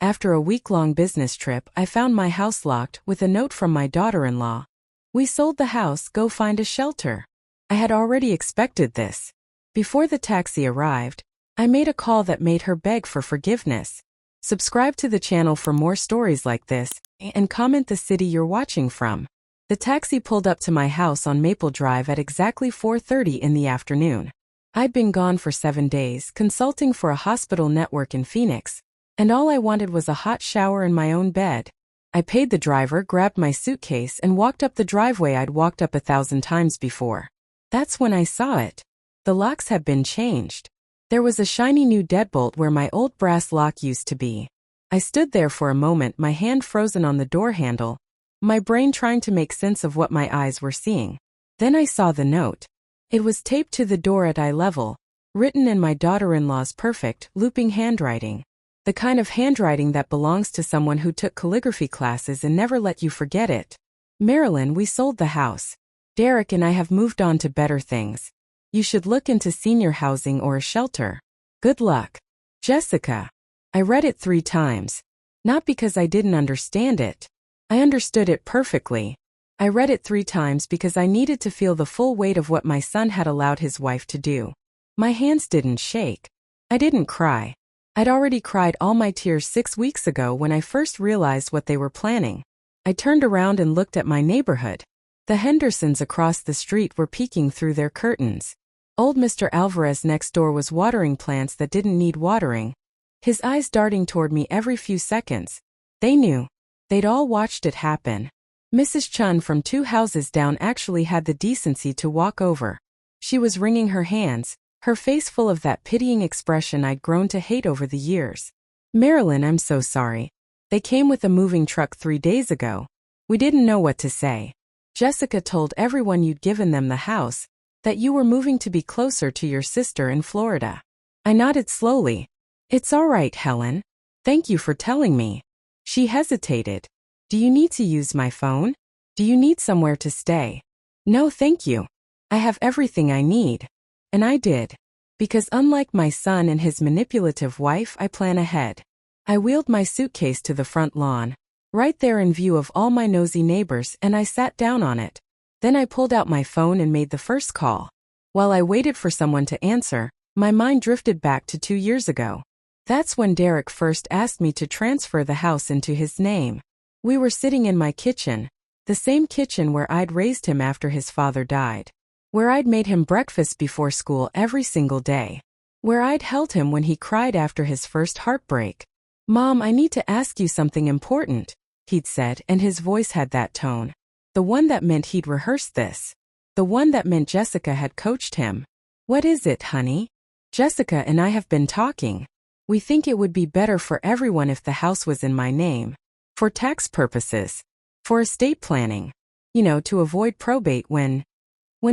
After a week-long business trip, I found my house locked with a note from my daughter-in-law. We sold the house, go find a shelter. I had already expected this. Before the taxi arrived, I made a call that made her beg for forgiveness. Subscribe to the channel for more stories like this, and comment the city you're watching from. The taxi pulled up to my house on Maple Drive at exactly 4:30 in the afternoon. I'd been gone for 7 days, consulting for a hospital network in Phoenix, and all I wanted was a hot shower in my own bed. I paid the driver, grabbed my suitcase, and walked up the driveway I'd walked up 1,000 times before. That's when I saw it. The locks had been changed. There was a shiny new deadbolt where my old brass lock used to be. I stood there for a moment, my hand frozen on the door handle, my brain trying to make sense of what my eyes were seeing. Then I saw the note. It was taped to the door at eye level, written in my daughter-in-law's perfect, looping handwriting. The kind of handwriting that belongs to someone who took calligraphy classes and never let you forget it. Marilyn, we sold the house. Derek and I have moved on to better things. You should look into senior housing or a shelter. Good luck. Jessica. I read it 3 times. Not because I didn't understand it. I understood it perfectly. I read it 3 times because I needed to feel the full weight of what my son had allowed his wife to do. My hands didn't shake. I didn't cry. I'd already cried all my tears 6 weeks ago when I first realized what they were planning. I turned around and looked at my neighborhood. The Hendersons across the street were peeking through their curtains. Old Mr. Alvarez next door was watering plants that didn't need watering, his eyes darting toward me every few seconds. They knew. They'd all watched it happen. Mrs. Chun from 2 houses down actually had the decency to walk over. She was wringing her hands, her face full of that pitying expression I'd grown to hate over the years. Marilyn, I'm so sorry. They came with a moving truck 3 days ago. We didn't know what to say. Jessica told everyone you'd given them the house, that you were moving to be closer to your sister in Florida. I nodded slowly. It's all right, Helen. Thank you for telling me. She hesitated. Do you need to use my phone? Do you need somewhere to stay? No, thank you. I have everything I need. And I did. Because unlike my son and his manipulative wife, I plan ahead. I wheeled my suitcase to the front lawn, right there in view of all my nosy neighbors, and I sat down on it. Then I pulled out my phone and made the first call. While I waited for someone to answer, my mind drifted back to 2 years ago. That's when Derek first asked me to transfer the house into his name. We were sitting in my kitchen, the same kitchen where I'd raised him after his father died, where I'd made him breakfast before school every single day, where I'd held him when he cried after his first heartbreak. Mom, I need to ask you something important, he'd said, and his voice had that tone. The one that meant he'd rehearsed this. The one that meant Jessica had coached him. What is it, honey? Jessica and I have been talking. We think it would be better for everyone if the house was in my name. For tax purposes. For estate planning. You know, to avoid probate when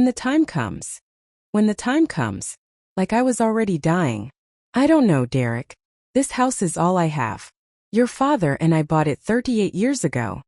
the time comes. When the time comes. Like I was already dying. I don't know, Derek. This house is all I have. Your father and I bought it 38 years ago.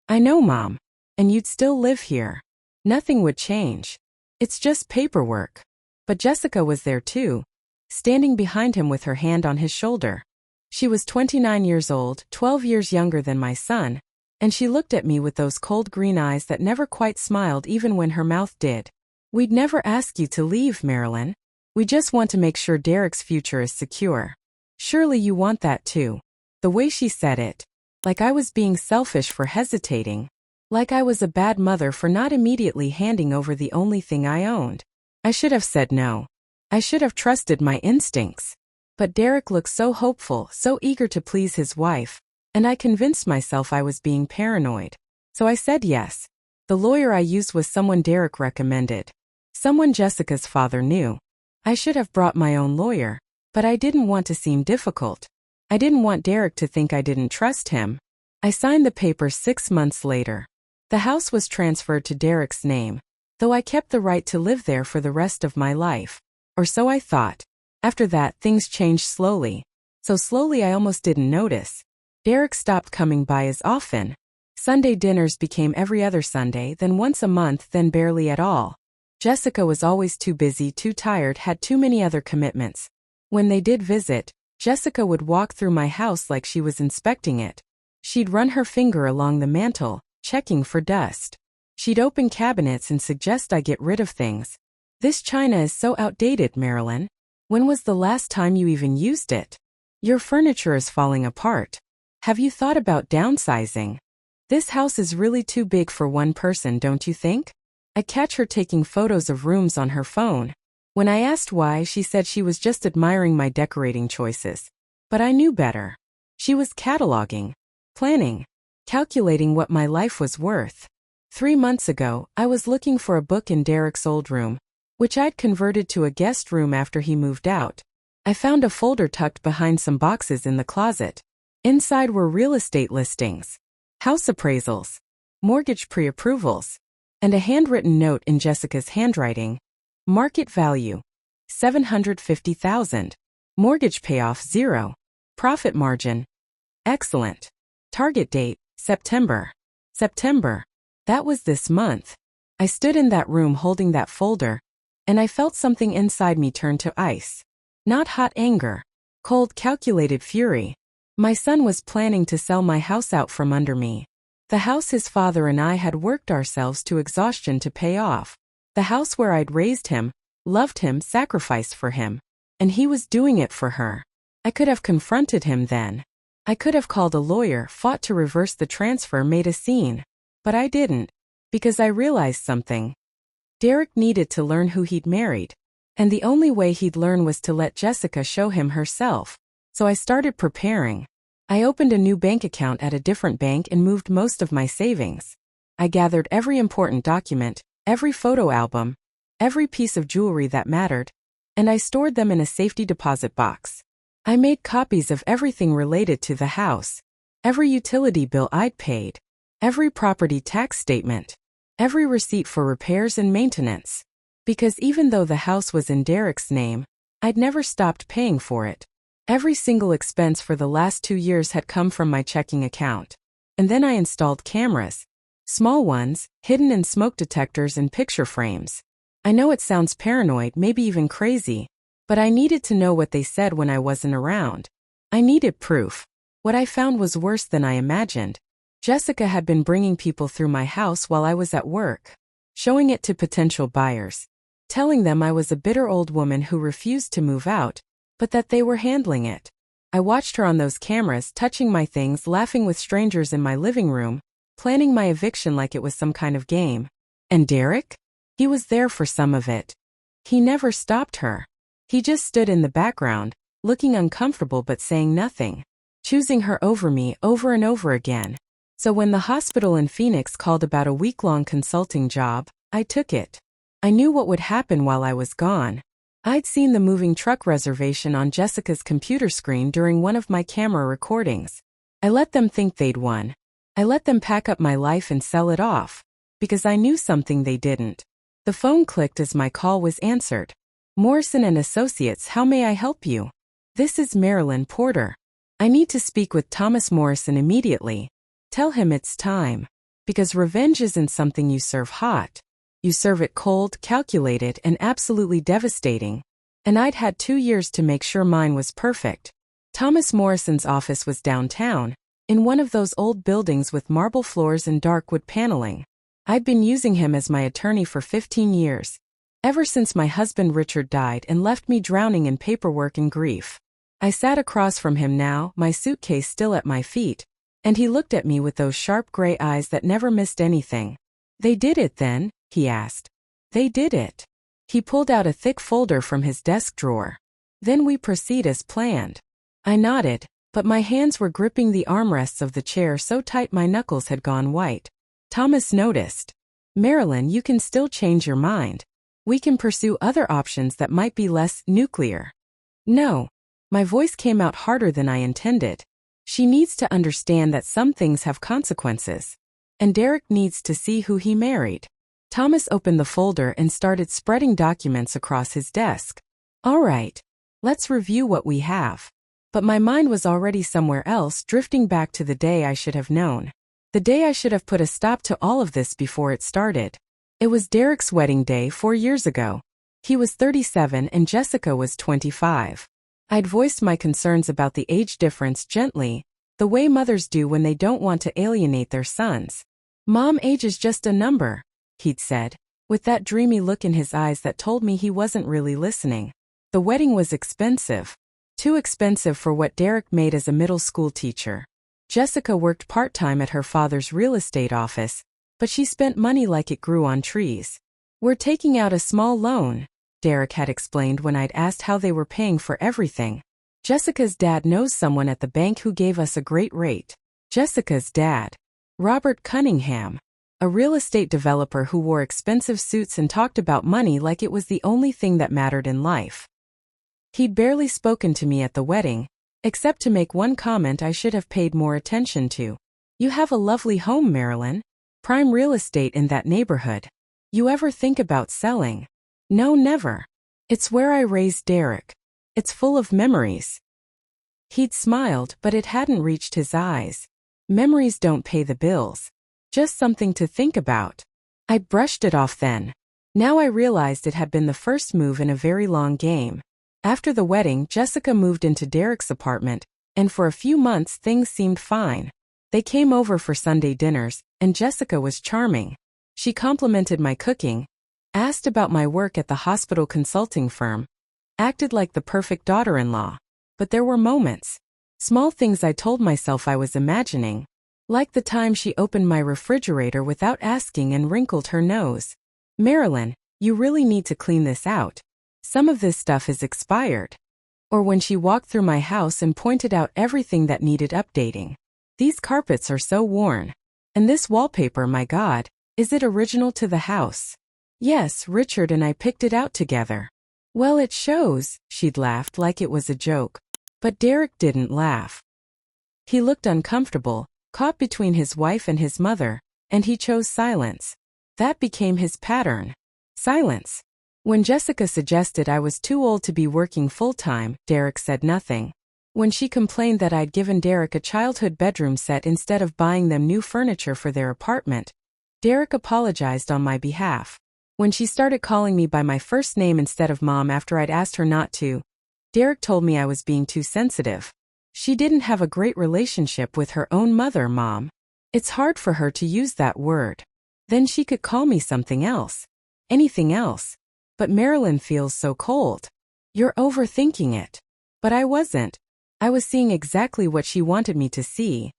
I know, Mom. And you'd still live here. Nothing would change. It's just paperwork. But Jessica was there too, standing behind him with her hand on his shoulder. She was 29 years old, 12 years younger than my son, and she looked at me with those cold green eyes that never quite smiled even when her mouth did. We'd never ask you to leave, Marilyn. We just want to make sure Derek's future is secure. Surely you want that too. The way she said it. Like I was being selfish for hesitating. Like I was a bad mother for not immediately handing over the only thing I owned. I should have said no. I should have trusted my instincts. But Derek looked so hopeful, so eager to please his wife, and I convinced myself I was being paranoid. So I said yes. The lawyer I used was someone Derek recommended. Someone Jessica's father knew. I should have brought my own lawyer, but I didn't want to seem difficult. I didn't want Derek to think I didn't trust him. I signed the papers 6 months later. The house was transferred to Derek's name, though I kept the right to live there for the rest of my life. Or so I thought. After that, things changed slowly. So slowly I almost didn't notice. Derek stopped coming by as often. Sunday dinners became every other Sunday, then once a month, then barely at all. Jessica was always too busy, too tired, had too many other commitments. When they did visit, Jessica would walk through my house like she was inspecting it. She'd run her finger along the mantel, checking for dust. She'd open cabinets and suggest I get rid of things. This china is so outdated, Marilyn. When was the last time you even used it? Your furniture is falling apart. Have you thought about downsizing? This house is really too big for one person, don't you think? I catch her taking photos of rooms on her phone. When I asked why, she said she was just admiring my decorating choices. But I knew better. She was cataloging, planning, calculating what my life was worth. 3 months ago, I was looking for a book in Derek's old room, which I'd converted to a guest room after he moved out. I found a folder tucked behind some boxes in the closet. Inside were real estate listings, house appraisals, mortgage pre-approvals, and a handwritten note in Jessica's handwriting. Market value, $750,000. Mortgage payoff, 0. Profit margin, excellent. Target date, September. September. That was this month. I stood in that room holding that folder, and I felt something inside me turn to ice. Not hot anger, cold, calculated fury. My son was planning to sell my house out from under me. The house his father and I had worked ourselves to exhaustion to pay off. The house where I'd raised him, loved him, sacrificed for him. And he was doing it for her. I could have confronted him then. I could have called a lawyer, fought to reverse the transfer, made a scene. But I didn't. Because I realized something. Derek needed to learn who he'd married. And the only way he'd learn was to let Jessica show him herself. So I started preparing. I opened a new bank account at a different bank and moved most of my savings. I gathered every important document, every photo album, every piece of jewelry that mattered, and I stored them in a safety deposit box. I made copies of everything related to the house, every utility bill I'd paid, every property tax statement, every receipt for repairs and maintenance. Because even though the house was in Derek's name, I'd never stopped paying for it. Every single expense for the last 2 years had come from my checking account. And then I installed cameras. Small ones, hidden in smoke detectors and picture frames. I know it sounds paranoid, maybe even crazy, but I needed to know what they said when I wasn't around. I needed proof. What I found was worse than I imagined. Jessica had been bringing people through my house while I was at work, showing it to potential buyers, telling them I was a bitter old woman who refused to move out, but that they were handling it. I watched her on those cameras, touching my things, laughing with strangers in my living room, planning my eviction like it was some kind of game. And Derek? He was there for some of it. He never stopped her. He just stood in the background, looking uncomfortable but saying nothing, choosing her over me over and over again. So when the hospital in Phoenix called about a week-long consulting job, I took it. I knew what would happen while I was gone. I'd seen the moving truck reservation on Jessica's computer screen during one of my camera recordings. I let them think they'd won. I let them pack up my life and sell it off. Because I knew something they didn't. The phone clicked as my call was answered. Morrison and Associates, how may I help you? This is Marilyn Porter. I need to speak with Thomas Morrison immediately. Tell him it's time. Because revenge isn't something you serve hot. You serve it cold, calculated, and absolutely devastating. And I'd had 2 years to make sure mine was perfect. Thomas Morrison's office was downtown, in one of those old buildings with marble floors and dark wood paneling. I'd been using him as my attorney for 15 years. Ever since my husband Richard died and left me drowning in paperwork and grief. I sat across from him now, my suitcase still at my feet. And he looked at me with those sharp gray eyes that never missed anything. They did it then? He asked. They did it. He pulled out a thick folder from his desk drawer. Then we proceed as planned. I nodded, but my hands were gripping the armrests of the chair so tight my knuckles had gone white. Thomas noticed. Marilyn, you can still change your mind. We can pursue other options that might be less nuclear. No. My voice came out harder than I intended. She needs to understand that some things have consequences. And Derek needs to see who he married. Thomas opened the folder and started spreading documents across his desk. All right. Let's review what we have. But my mind was already somewhere else, drifting back to the day I should have known. The day I should have put a stop to all of this before it started. It was Derek's wedding day 4 years ago. He was 37 and Jessica was 25. I'd voiced my concerns about the age difference gently, the way mothers do when they don't want to alienate their sons. "Mom, age is just a number," he'd said, with that dreamy look in his eyes that told me he wasn't really listening. The wedding was expensive. Too expensive for what Derek made as a middle school teacher. Jessica worked part-time at her father's real estate office, but she spent money like it grew on trees. "We're taking out a small loan," Derek had explained when I'd asked how they were paying for everything. "Jessica's dad knows someone at the bank who gave us a great rate." Jessica's dad. Robert Cunningham. A real estate developer who wore expensive suits and talked about money like it was the only thing that mattered in life. He'd barely spoken to me at the wedding, except to make one comment I should have paid more attention to. "You have a lovely home, Marilyn. Prime real estate in that neighborhood. You ever think about selling?" "No, never. It's where I raised Derek. It's full of memories." He'd smiled, but it hadn't reached his eyes. Memories don't pay the bills. Just something to think about. I brushed it off then. Now I realized it had been the first move in a very long game. After the wedding, Jessica moved into Derek's apartment, and for a few months things seemed fine. They came over for Sunday dinners, and Jessica was charming. She complimented my cooking, asked about my work at the hospital consulting firm, acted like the perfect daughter-in-law. But there were moments. Small things I told myself I was imagining. Like the time she opened my refrigerator without asking and wrinkled her nose. "Marilyn, you really need to clean this out. Some of this stuff is expired." Or when she walked through my house and pointed out everything that needed updating. "These carpets are so worn. And this wallpaper, my God, is it original to the house?" "Yes, Richard and I picked it out together." "Well, it shows," she'd laughed like it was a joke. But Derek didn't laugh. He looked uncomfortable, caught between his wife and his mother, and he chose silence. That became his pattern. Silence. When Jessica suggested I was too old to be working full-time, Derek said nothing. When she complained that I'd given Derek a childhood bedroom set instead of buying them new furniture for their apartment, Derek apologized on my behalf. When she started calling me by my first name instead of Mom after I'd asked her not to, Derek told me I was being too sensitive. "She didn't have a great relationship with her own mother, Mom. It's hard for her to use that word. Then she could call me something else. Anything else. But Marilyn feels so cold. You're overthinking it." But I wasn't. I was seeing exactly what she wanted me to see.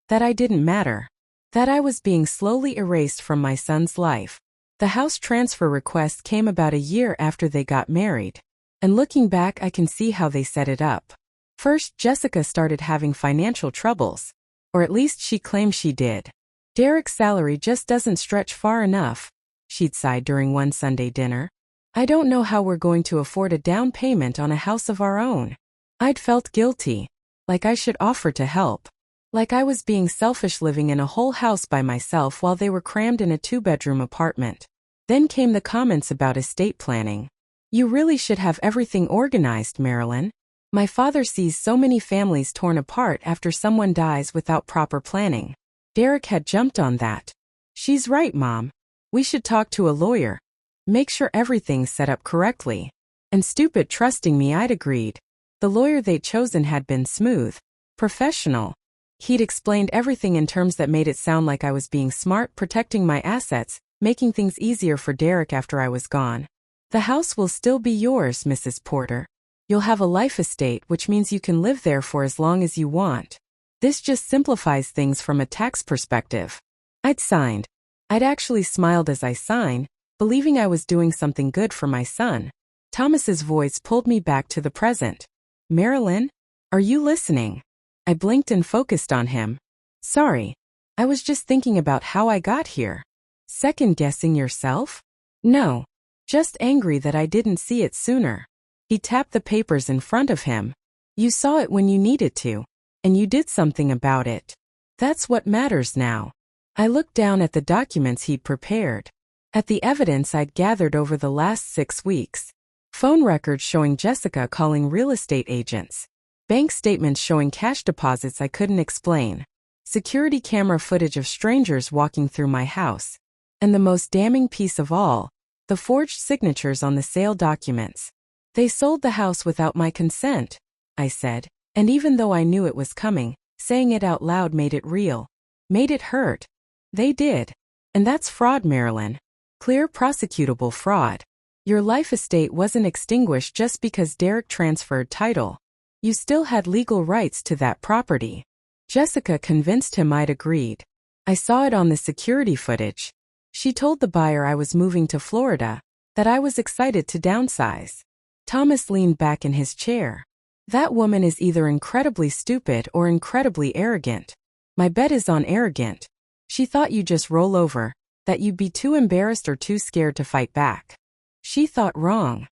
That I didn't matter. That I was being slowly erased from my son's life. The house transfer request came about a year after they got married. And looking back, I can see how they set it up. First, Jessica started having financial troubles. Or at least she claimed she did. "Derek's salary just doesn't stretch far enough," she'd sighed during one Sunday dinner. "I don't know how we're going to afford a down payment on a house of our own." I'd felt guilty. Like I should offer to help. Like I was being selfish living in a whole house by myself while they were crammed in a 2-bedroom apartment. Then came the comments about estate planning. "You really should have everything organized, Marilyn. My father sees so many families torn apart after someone dies without proper planning." Derek had jumped on that. "She's right, Mom. We should talk to a lawyer. Make sure everything's set up correctly." And stupid trusting me, I'd agreed. The lawyer they'd chosen had been smooth. Professional. He'd explained everything in terms that made it sound like I was being smart, protecting my assets, making things easier for Derek after I was gone. "The house will still be yours, Mrs. Porter. You'll have a life estate, which means you can live there for as long as you want. This just simplifies things from a tax perspective." I'd signed. I'd actually smiled as I signed, believing I was doing something good for my son. Thomas's voice pulled me back to the present. "Marilyn, are you listening?" I blinked and focused on him. "Sorry. I was just thinking about how I got here." "Second-guessing yourself?" "No. Just angry that I didn't see it sooner." He tapped the papers in front of him. "You saw it when you needed to. And you did something about it. That's what matters now." I looked down at the documents he'd prepared. At the evidence I'd gathered over the last 6 weeks. Phone records showing Jessica calling real estate agents. Bank statements showing cash deposits I couldn't explain. Security camera footage of strangers walking through my house. And the most damning piece of all, the forged signatures on the sale documents. They sold the house without my consent. I said, and even though I knew it was coming, saying it out loud made it real. Made it hurt. They did. And that's fraud, Marilyn. Clear prosecutable fraud. Your life estate wasn't extinguished just because Derek transferred title. You still had legal rights to that property. Jessica convinced him I'd agreed. I saw it on the security footage. She told the buyer I was moving to Florida, that I was excited to downsize. Thomas leaned back in his chair. That woman is either incredibly stupid or incredibly arrogant. My bet is on arrogant. She thought you'd just roll over, that you'd be too embarrassed or too scared to fight back. She thought wrong.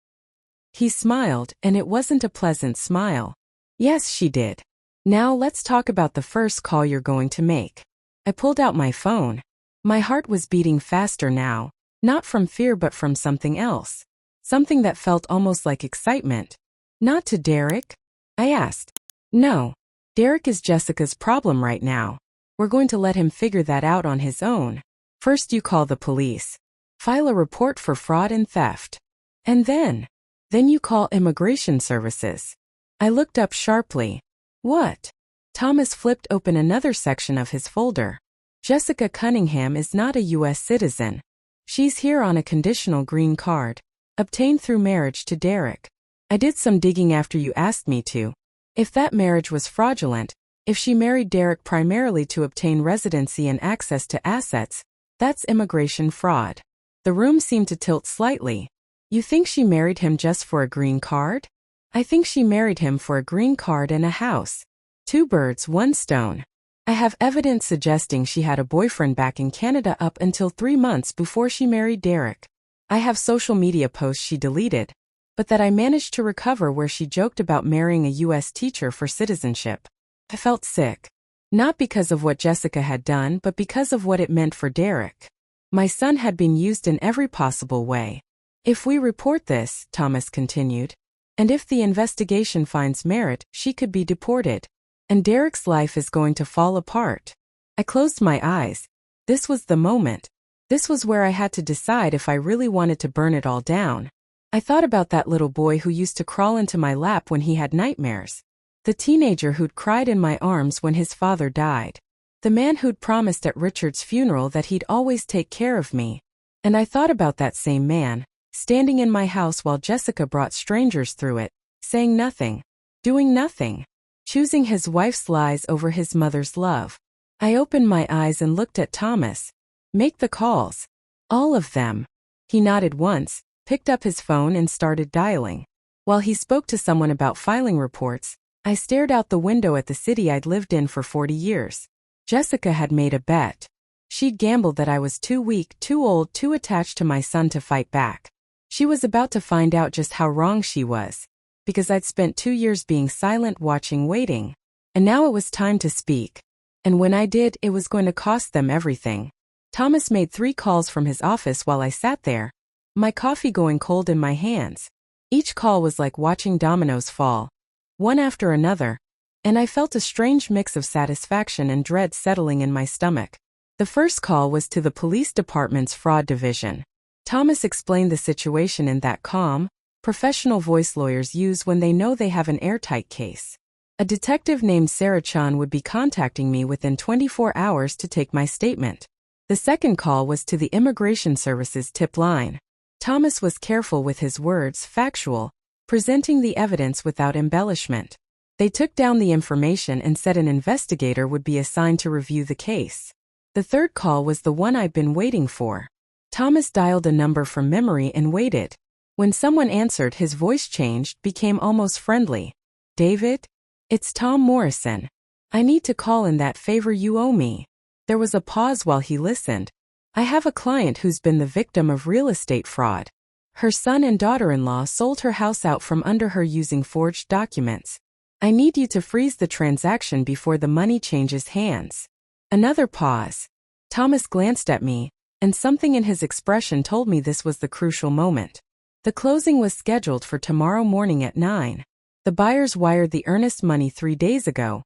He smiled, and it wasn't a pleasant smile. Yes, she did. Now let's talk about the first call you're going to make. I pulled out my phone. My heart was beating faster now, not from fear but from something else. Something that felt almost like excitement. Not to Derek? I asked. No. Derek is Jessica's problem right now. We're going to let him figure that out on his own. First you call the police. File a report for fraud and theft. And then you call Immigration Services. I looked up sharply. What? Thomas flipped open another section of his folder. Jessica Cunningham is not a U.S. citizen. She's here on a conditional green card, obtained through marriage to Derek. I did some digging after you asked me to. If that marriage was fraudulent, if she married Derek primarily to obtain residency and access to assets, that's immigration fraud. The room seemed to tilt slightly. You think she married him just for a green card? I think she married him for a green card and a house. 2 birds, 1 stone. I have evidence suggesting she had a boyfriend back in Canada up until 3 months before she married Derek. I have social media posts she deleted, but that I managed to recover where she joked about marrying a U.S. teacher for citizenship. I felt sick. Not because of what Jessica had done, but because of what it meant for Derek. My son had been used in every possible way. If we report this, Thomas continued, and if the investigation finds merit, she could be deported. And Derek's life is going to fall apart. I closed my eyes. This was the moment. This was where I had to decide if I really wanted to burn it all down. I thought about that little boy who used to crawl into my lap when he had nightmares. The teenager who'd cried in my arms when his father died. The man who'd promised at Richard's funeral that he'd always take care of me. And I thought about that same man, standing in my house while Jessica brought strangers through it, saying nothing, doing nothing, choosing his wife's lies over his mother's love. I opened my eyes and looked at Thomas. Make the calls. All of them. He nodded once, picked up his phone and started dialing. While he spoke to someone about filing reports, I stared out the window at the city I'd lived in for 40 years. Jessica had made a bet. She'd gambled that I was too weak, too old, too attached to my son to fight back. She was about to find out just how wrong she was, because I'd spent 2 years being silent, watching, waiting. And now it was time to speak. And when I did, it was going to cost them everything. Thomas made 3 calls from his office while I sat there, my coffee going cold in my hands. Each call was like watching dominoes fall, one after another, and I felt a strange mix of satisfaction and dread settling in my stomach. The first call was to the police department's fraud division. Thomas explained the situation in that calm, professional voice lawyers use when they know they have an airtight case. A detective named Sarah Chan would be contacting me within 24 hours to take my statement. The second call was to the Immigration Services tip line. Thomas was careful with his words, factual, presenting the evidence without embellishment. They took down the information and said an investigator would be assigned to review the case. The third call was the one I'd been waiting for. Thomas dialed a number from memory and waited. When someone answered, his voice changed, became almost friendly. David? It's Tom Morrison. I need to call in that favor you owe me. There was a pause while he listened. I have a client who's been the victim of real estate fraud. Her son and daughter-in-law sold her house out from under her using forged documents. I need you to freeze the transaction before the money changes hands. Another pause. Thomas glanced at me, and something in his expression told me this was the crucial moment. The closing was scheduled for tomorrow morning at 9. The buyers wired the earnest money 3 days ago,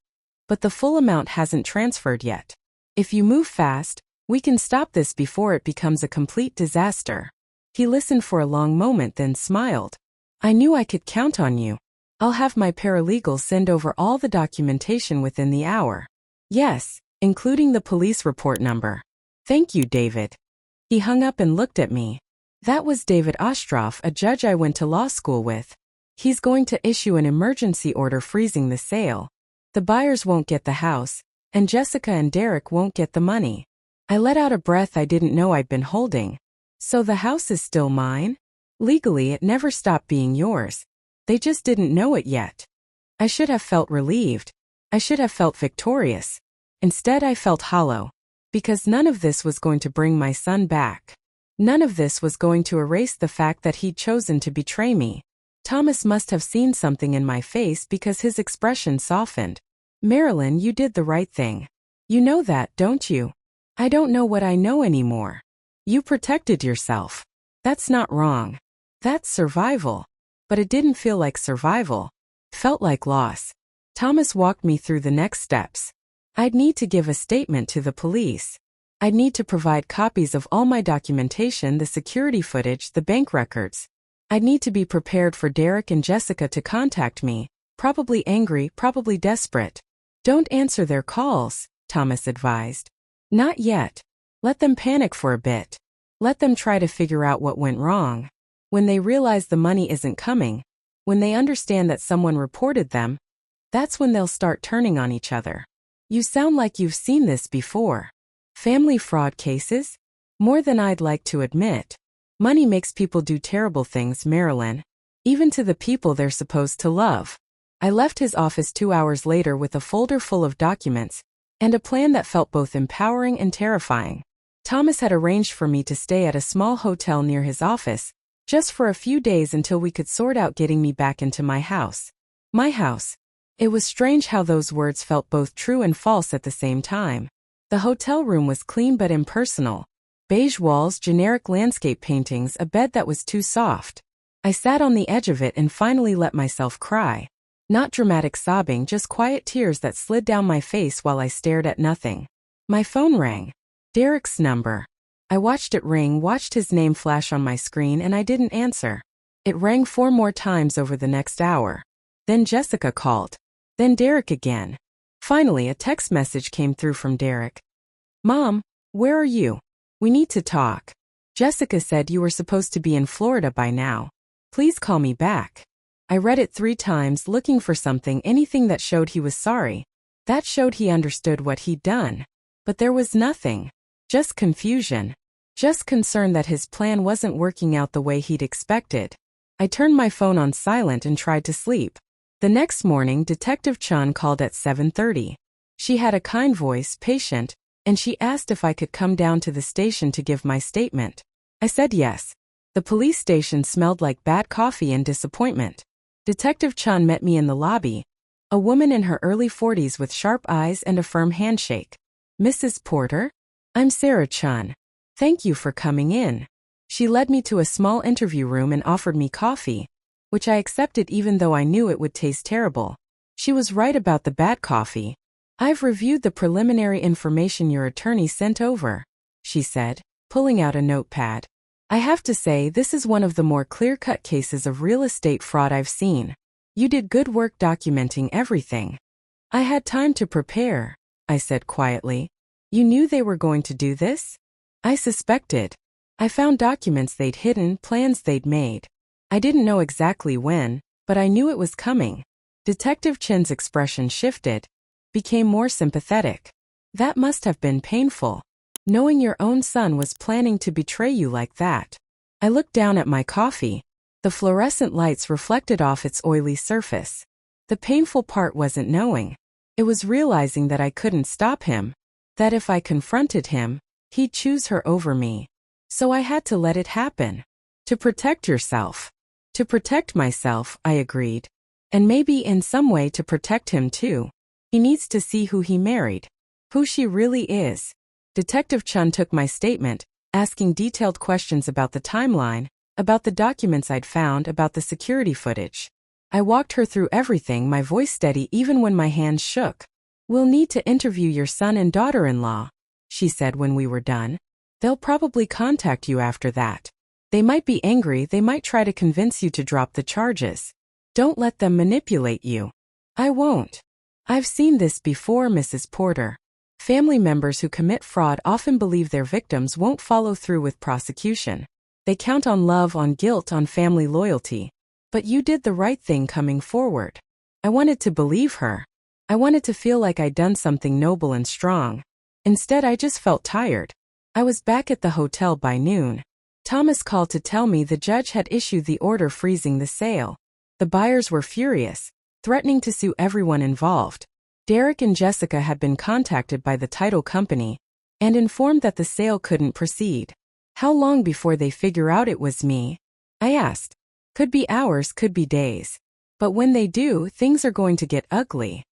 but the full amount hasn't transferred yet. If you move fast, we can stop this before it becomes a complete disaster. He listened for a long moment then smiled. I knew I could count on you. I'll have my paralegal send over all the documentation within the hour. Yes, including the police report number. Thank you, David. He hung up and looked at me. That was David Ostroff, a judge I went to law school with. He's going to issue an emergency order freezing the sale. The buyers won't get the house, and Jessica and Derek won't get the money. I let out a breath I didn't know I'd been holding. So the house is still mine? Legally, it never stopped being yours. They just didn't know it yet. I should have felt relieved. I should have felt victorious. Instead, I felt hollow. Because none of this was going to bring my son back. None of this was going to erase the fact that he'd chosen to betray me. Thomas must have seen something in my face because his expression softened. Marilyn, you did the right thing. You know that, don't you? I don't know what I know anymore. You protected yourself. That's not wrong. That's survival. But it didn't feel like survival. It felt like loss. Thomas walked me through the next steps. I'd need to give a statement to the police. I'd need to provide copies of all my documentation, the security footage, the bank records. I'd need to be prepared for Derek and Jessica to contact me, probably angry, probably desperate. Don't answer their calls, Thomas advised. Not yet. Let them panic for a bit. Let them try to figure out what went wrong. When they realize the money isn't coming, when they understand that someone reported them, that's when they'll start turning on each other. You sound like you've seen this before. Family fraud cases? More than I'd like to admit. Money makes people do terrible things, Marilyn. Even to the people they're supposed to love. I left his office 2 hours later with a folder full of documents, and a plan that felt both empowering and terrifying. Thomas had arranged for me to stay at a small hotel near his office, just for a few days until we could sort out getting me back into my house. My house. It was strange how those words felt both true and false at the same time. The hotel room was clean but impersonal. Beige walls, generic landscape paintings, a bed that was too soft. I sat on the edge of it and finally let myself cry. Not dramatic sobbing, just quiet tears that slid down my face while I stared at nothing. My phone rang. Derek's number. I watched it ring, watched his name flash on my screen, and I didn't answer. It rang 4 more times over the next hour. Then Jessica called. Then Derek again. Finally, a text message came through from Derek. Mom, where are you? We need to talk. Jessica said you were supposed to be in Florida by now. Please call me back. I read it 3 times, looking for something, anything that showed he was sorry. That showed he understood what he'd done. But there was nothing. Just confusion. Just concern that his plan wasn't working out the way he'd expected. I turned my phone on silent and tried to sleep. The next morning, Detective Chun called at 7:30. She had a kind voice, patient, and she asked if I could come down to the station to give my statement. I said yes. The police station smelled like bad coffee and disappointment. Detective Chun met me in the lobby, a woman in her early 40s with sharp eyes and a firm handshake. Mrs. Porter? I'm Sarah Chun. Thank you for coming in. She led me to a small interview room and offered me coffee, which I accepted even though I knew it would taste terrible. She was right about the bad coffee. I've reviewed the preliminary information your attorney sent over, she said, pulling out a notepad. I have to say, this is one of the more clear-cut cases of real estate fraud I've seen. You did good work documenting everything. I had time to prepare, I said quietly. You knew they were going to do this? I suspected. I found documents they'd hidden, plans they'd made. I didn't know exactly when, but I knew it was coming. Detective Chin's expression shifted, became more sympathetic. That must have been painful. Knowing your own son was planning to betray you like that. I looked down at my coffee. The fluorescent lights reflected off its oily surface. The painful part wasn't knowing. It was realizing that I couldn't stop him. That if I confronted him, he'd choose her over me. So I had to let it happen. To protect yourself. To protect myself, I agreed. And maybe in some way to protect him too. He needs to see who he married. Who she really is. Detective Chun took my statement, asking detailed questions about the timeline, about the documents I'd found, about the security footage. I walked her through everything, my voice steady even when my hands shook. We'll need to interview your son and daughter-in-law, she said when we were done. They'll probably contact you after that. They might be angry, they might try to convince you to drop the charges. Don't let them manipulate you. I won't. I've seen this before, Mrs. Porter. Family members who commit fraud often believe their victims won't follow through with prosecution. They count on love, on guilt, on family loyalty. But you did the right thing coming forward. I wanted to believe her. I wanted to feel like I'd done something noble and strong. Instead, I just felt tired. I was back at the hotel by noon. Thomas called to tell me the judge had issued the order freezing the sale. The buyers were furious, threatening to sue everyone involved. Derek and Jessica had been contacted by the title company and informed that the sale couldn't proceed. How long before they figure out it was me? I asked. Could be hours, could be days. But when they do, things are going to get ugly.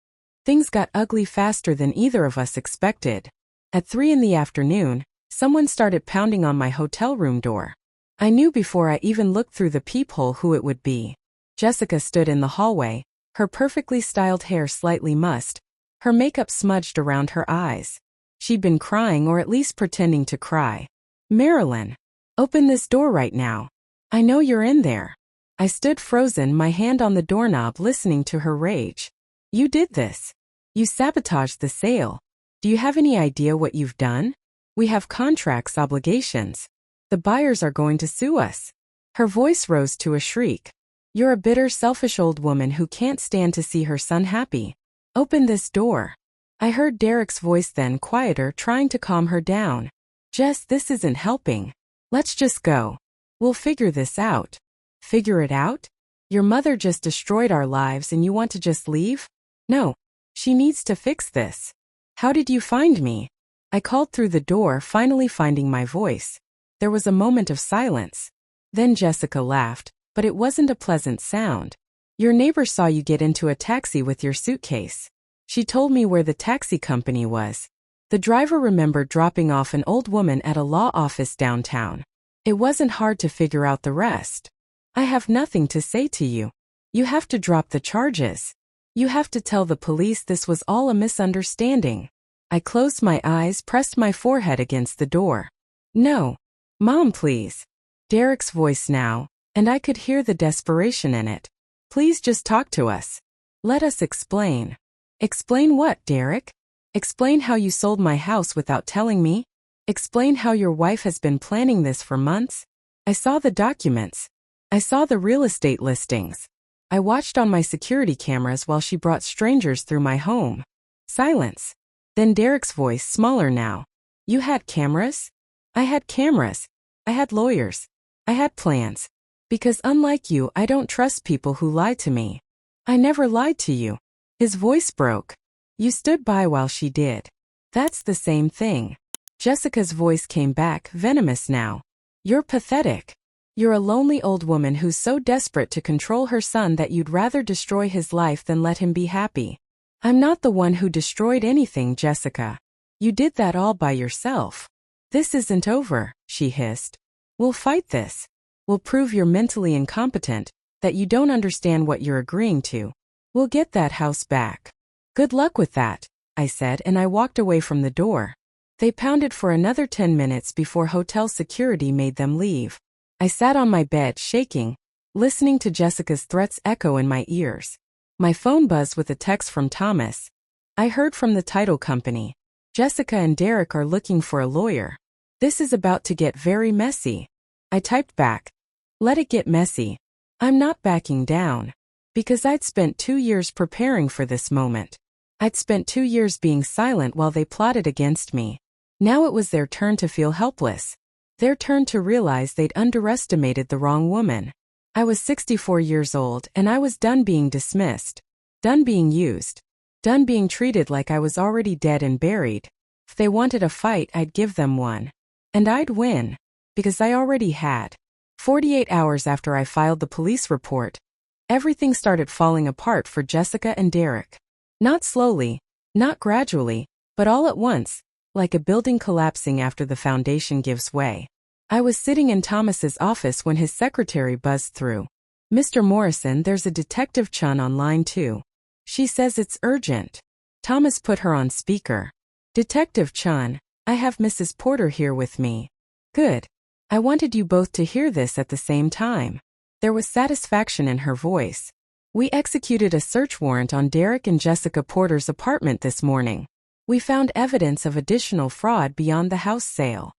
Things got ugly faster than either of us expected. At 3 in the afternoon, someone started pounding on my hotel room door. I knew before I even looked through the peephole who it would be. Jessica stood in the hallway, her perfectly styled hair slightly mussed, her makeup smudged around her eyes. She'd been crying, or at least pretending to cry. Marilyn, open this door right now. I know you're in there. I stood frozen, my hand on the doorknob, listening to her rage. You did this. You sabotaged the sale. Do you have any idea what you've done? We have contracts, obligations. The buyers are going to sue us. Her voice rose to a shriek. You're a bitter, selfish old woman who can't stand to see her son happy. Open this door. I heard Derek's voice, then quieter, trying to calm her down. Jess, this isn't helping. Let's just go. We'll figure this out. Figure it out? Your mother just destroyed our lives and you want to just leave? No. She needs to fix this. How did you find me? I called through the door, finally finding my voice. There was a moment of silence. Then Jessica laughed, but it wasn't a pleasant sound. Your neighbor saw you get into a taxi with your suitcase. She told me where the taxi company was. The driver remembered dropping off an old woman at a law office downtown. It wasn't hard to figure out the rest. I have nothing to say to you. You have to drop the charges. You have to tell the police this was all a misunderstanding. I closed my eyes, pressed my forehead against the door. No. Mom, please. Derek's voice now, and I could hear the desperation in it. Please just talk to us. Let us explain. Explain what, Derek? Explain how you sold my house without telling me? Explain how your wife has been planning this for months? I saw the documents. I saw the real estate listings. I watched on my security cameras while she brought strangers through my home. Silence. Then Derek's voice, smaller now. You had cameras? I had cameras. I had lawyers. I had plans. Because unlike you, I don't trust people who lie to me. I never lied to you. His voice broke. You stood by while she did. That's the same thing. Jessica's voice came back, venomous now. You're pathetic. You're a lonely old woman who's so desperate to control her son that you'd rather destroy his life than let him be happy. I'm not the one who destroyed anything, Jessica. You did that all by yourself. This isn't over, she hissed. We'll fight this. We'll prove you're mentally incompetent, that you don't understand what you're agreeing to. We'll get that house back. Good luck with that, I said, and I walked away from the door. They pounded for another 10 minutes before hotel security made them leave. I sat on my bed, shaking, listening to Jessica's threats echo in my ears. My phone buzzed with a text from Thomas. I heard from the title company. Jessica and Derek are looking for a lawyer. This is about to get very messy. I typed back. Let it get messy. I'm not backing down. Because I'd spent 2 years preparing for this moment. I'd spent 2 years being silent while they plotted against me. Now it was their turn to feel helpless. Their turn to realize they'd underestimated the wrong woman. I was 64 years old and I was done being dismissed. Done being used. Done being treated like I was already dead and buried. If they wanted a fight, I'd give them one. And I'd win. Because I already had. 48 hours after I filed the police report, everything started falling apart for Jessica and Derek. Not slowly, not gradually, but all at once, like a building collapsing after the foundation gives way. I was sitting in Thomas's office when his secretary buzzed through. Mr. Morrison, there's a Detective Chun on line 2. She says it's urgent. Thomas put her on speaker. Detective Chun, I have Mrs. Porter here with me. Good. I wanted you both to hear this at the same time. There was satisfaction in her voice. We executed a search warrant on Derek and Jessica Porter's apartment this morning. We found evidence of additional fraud beyond the house sale.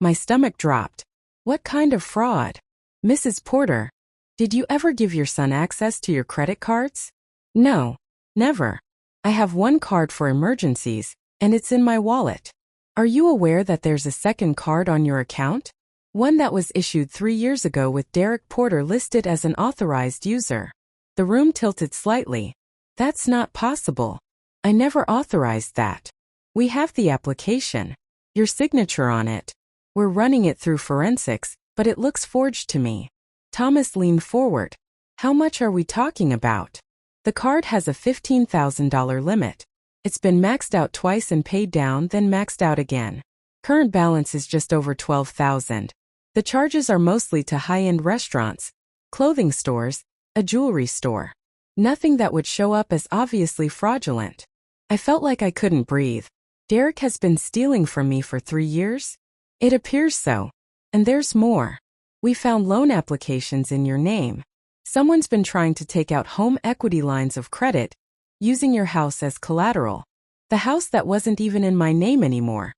My stomach dropped. What kind of fraud? Mrs. Porter, did you ever give your son access to your credit cards? No, never. I have one card for emergencies, and it's in my wallet. Are you aware that there's a second card on your account? One that was issued 3 years ago with Derek Porter listed as an authorized user. The room tilted slightly. That's not possible. I never authorized that. We have the application. Your signature on it. We're running it through forensics, but it looks forged to me. Thomas leaned forward. How much are we talking about? The card has a $15,000 limit. It's been maxed out twice and paid down, then maxed out again. Current balance is just over $12,000. The charges are mostly to high-end restaurants, clothing stores, a jewelry store. Nothing that would show up as obviously fraudulent. I felt like I couldn't breathe. Derek has been stealing from me for 3 years? It appears so. And there's more. We found loan applications in your name. Someone's been trying to take out home equity lines of credit, using your house as collateral. The house that wasn't even in my name anymore.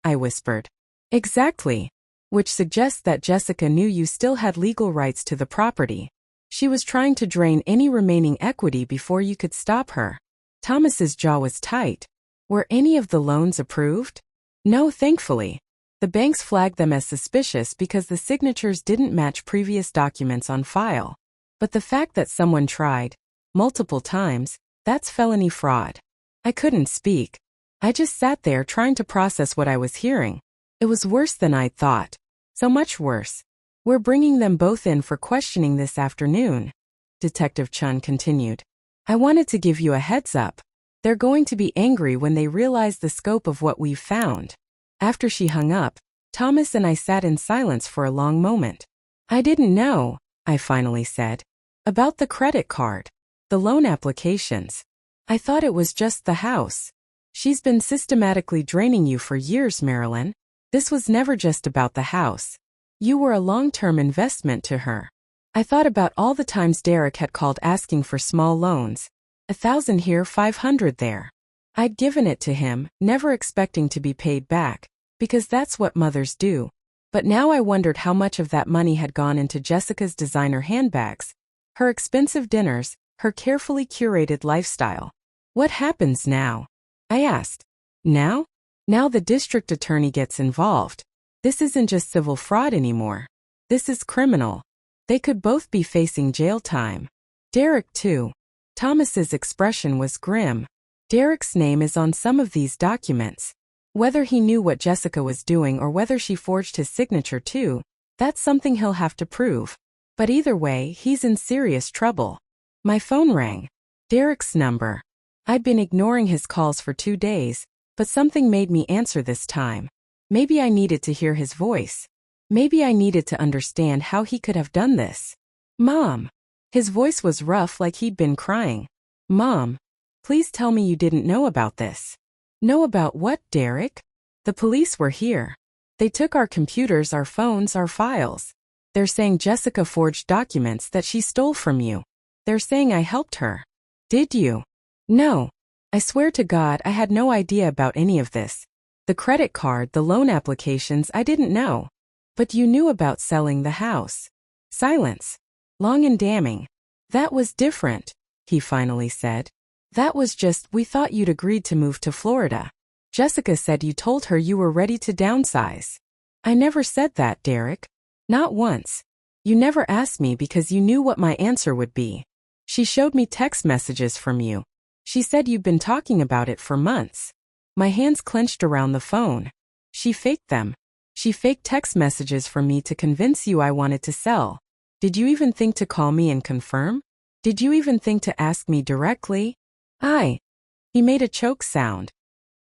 I whispered. Exactly. Which suggests that Jessica knew you still had legal rights to the property. She was trying to drain any remaining equity before you could stop her. Thomas's jaw was tight. Were any of the loans approved? No, thankfully. The banks flagged them as suspicious because the signatures didn't match previous documents on file. But the fact that someone tried, multiple times, that's felony fraud. I couldn't speak. I just sat there trying to process what I was hearing. It was worse than I'd thought. So much worse. We're bringing them both in for questioning this afternoon. Detective Chun continued. I wanted to give you a heads up. They're going to be angry when they realize the scope of what we've found. After she hung up, Thomas and I sat in silence for a long moment. I didn't know, I finally said, about the credit card, the loan applications. I thought it was just the house. She's been systematically draining you for years, Marilyn. This was never just about the house. You were a long-term investment to her. I thought about all the times Derek had called asking for small loans. 1,000 here, 500 there. I'd given it to him, never expecting to be paid back, because that's what mothers do. But now I wondered how much of that money had gone into Jessica's designer handbags, her expensive dinners, her carefully curated lifestyle. What happens now? I asked. Now? Now the district attorney gets involved. This isn't just civil fraud anymore. This is criminal. They could both be facing jail time. Derek too. Thomas's expression was grim. Derek's name is on some of these documents. Whether he knew what Jessica was doing or whether she forged his signature too, that's something he'll have to prove. But either way, he's in serious trouble. My phone rang. Derek's number. I'd been ignoring his calls for 2 days, but something made me answer this time. Maybe I needed to hear his voice. Maybe I needed to understand how he could have done this. Mom. His voice was rough, like he'd been crying. Mom, please tell me you didn't know about this. Know about what, Derek? The police were here. They took our computers, our phones, our files. They're saying Jessica forged documents that she stole from you. They're saying I helped her. Did you? No. I swear to God I had no idea about any of this. The credit card, the loan applications, I didn't know. But you knew about selling the house. Silence. Long and damning. That was different, he finally said. That was just, we thought you'd agreed to move to Florida. Jessica said you told her you were ready to downsize. I never said that, Derek. Not once. You never asked me because you knew what my answer would be. She showed me text messages from you. She said you'd been talking about it for months. My hands clenched around the phone. She faked them. She faked text messages from me to convince you I wanted to sell. Did you even think to call me and confirm? Did you even think to ask me directly? He made a choke sound.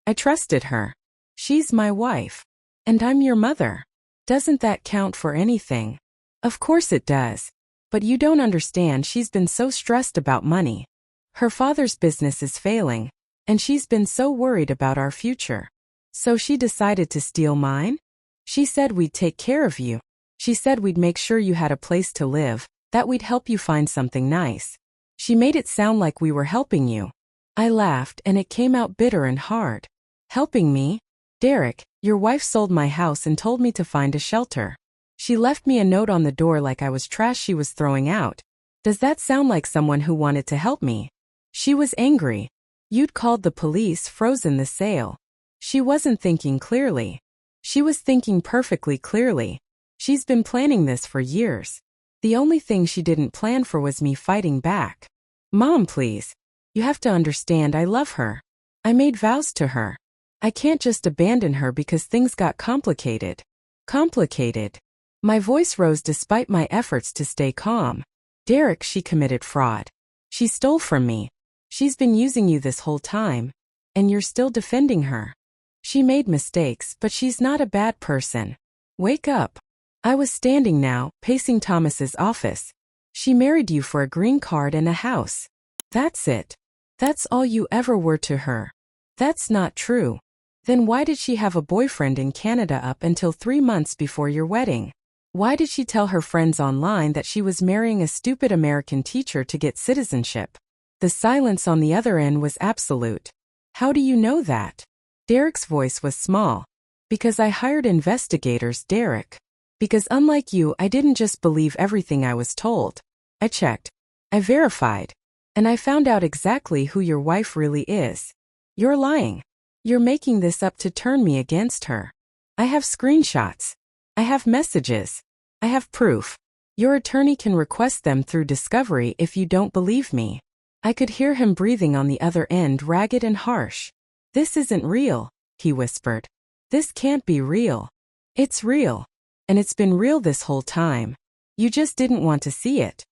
I trusted her. She's my wife. And I'm your mother. Doesn't that count for anything? Of course it does. But you don't understand, she's been so stressed about money. Her father's business is failing, and she's been so worried about our future. So she decided to steal mine? She said we'd take care of you. She said we'd make sure you had a place to live, that we'd help you find something nice. She made it sound like we were helping you. I laughed and it came out bitter and hard. Helping me? Derek, your wife sold my house and told me to find a shelter. She left me a note on the door like I was trash she was throwing out. Does that sound like someone who wanted to help me? She was angry. You'd called the police, frozen the sale. She wasn't thinking clearly. She was thinking perfectly clearly. She's been planning this for years. The only thing she didn't plan for was me fighting back. Mom, please. You have to understand I love her. I made vows to her. I can't just abandon her because things got complicated. Complicated. My voice rose despite my efforts to stay calm. Derek, she committed fraud. She stole from me. She's been using you this whole time. And you're still defending her. She made mistakes, but she's not a bad person. Wake up. I was standing now, pacing Thomas's office. She married you for a green card and a house. That's it. That's all you ever were to her. That's not true. Then why did she have a boyfriend in Canada up until 3 months before your wedding? Why did she tell her friends online that she was marrying a stupid American teacher to get citizenship? The silence on the other end was absolute. How do you know that? Derek's voice was small. Because I hired investigators, Derek. Because unlike you, I didn't just believe everything I was told. I checked. I verified. And I found out exactly who your wife really is. You're lying. You're making this up to turn me against her. I have screenshots. I have messages. I have proof. Your attorney can request them through discovery if you don't believe me. I could hear him breathing on the other end, ragged and harsh. This isn't real, he whispered. This can't be real. It's real. And it's been real this whole time. You just didn't want to see it.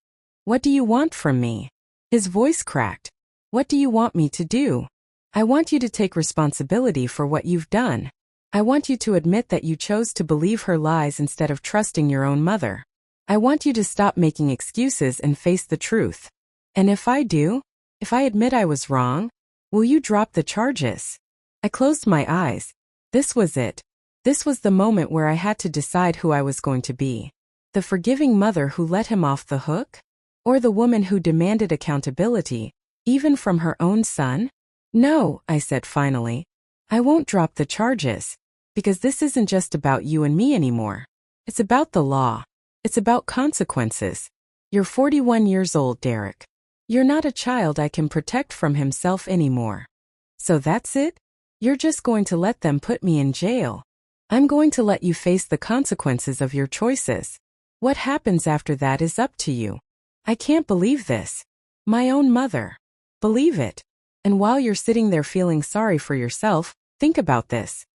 What do you want from me? His voice cracked. What do you want me to do? I want you to take responsibility for what you've done. I want you to admit that you chose to believe her lies instead of trusting your own mother. I want you to stop making excuses and face the truth. And if I do, if I admit I was wrong, will you drop the charges? I closed my eyes. This was it. This was the moment where I had to decide who I was going to be. The forgiving mother who let him off the hook? Or the woman who demanded accountability, even from her own son? No, I said finally. I won't drop the charges. Because this isn't just about you and me anymore. It's about the law. It's about consequences. You're 41 years old, Derek. You're not a child I can protect from himself anymore. So that's it? You're just going to let them put me in jail. I'm going to let you face the consequences of your choices. What happens after that is up to you. I can't believe this. My own mother. Believe it. And while you're sitting there feeling sorry for yourself, think about this.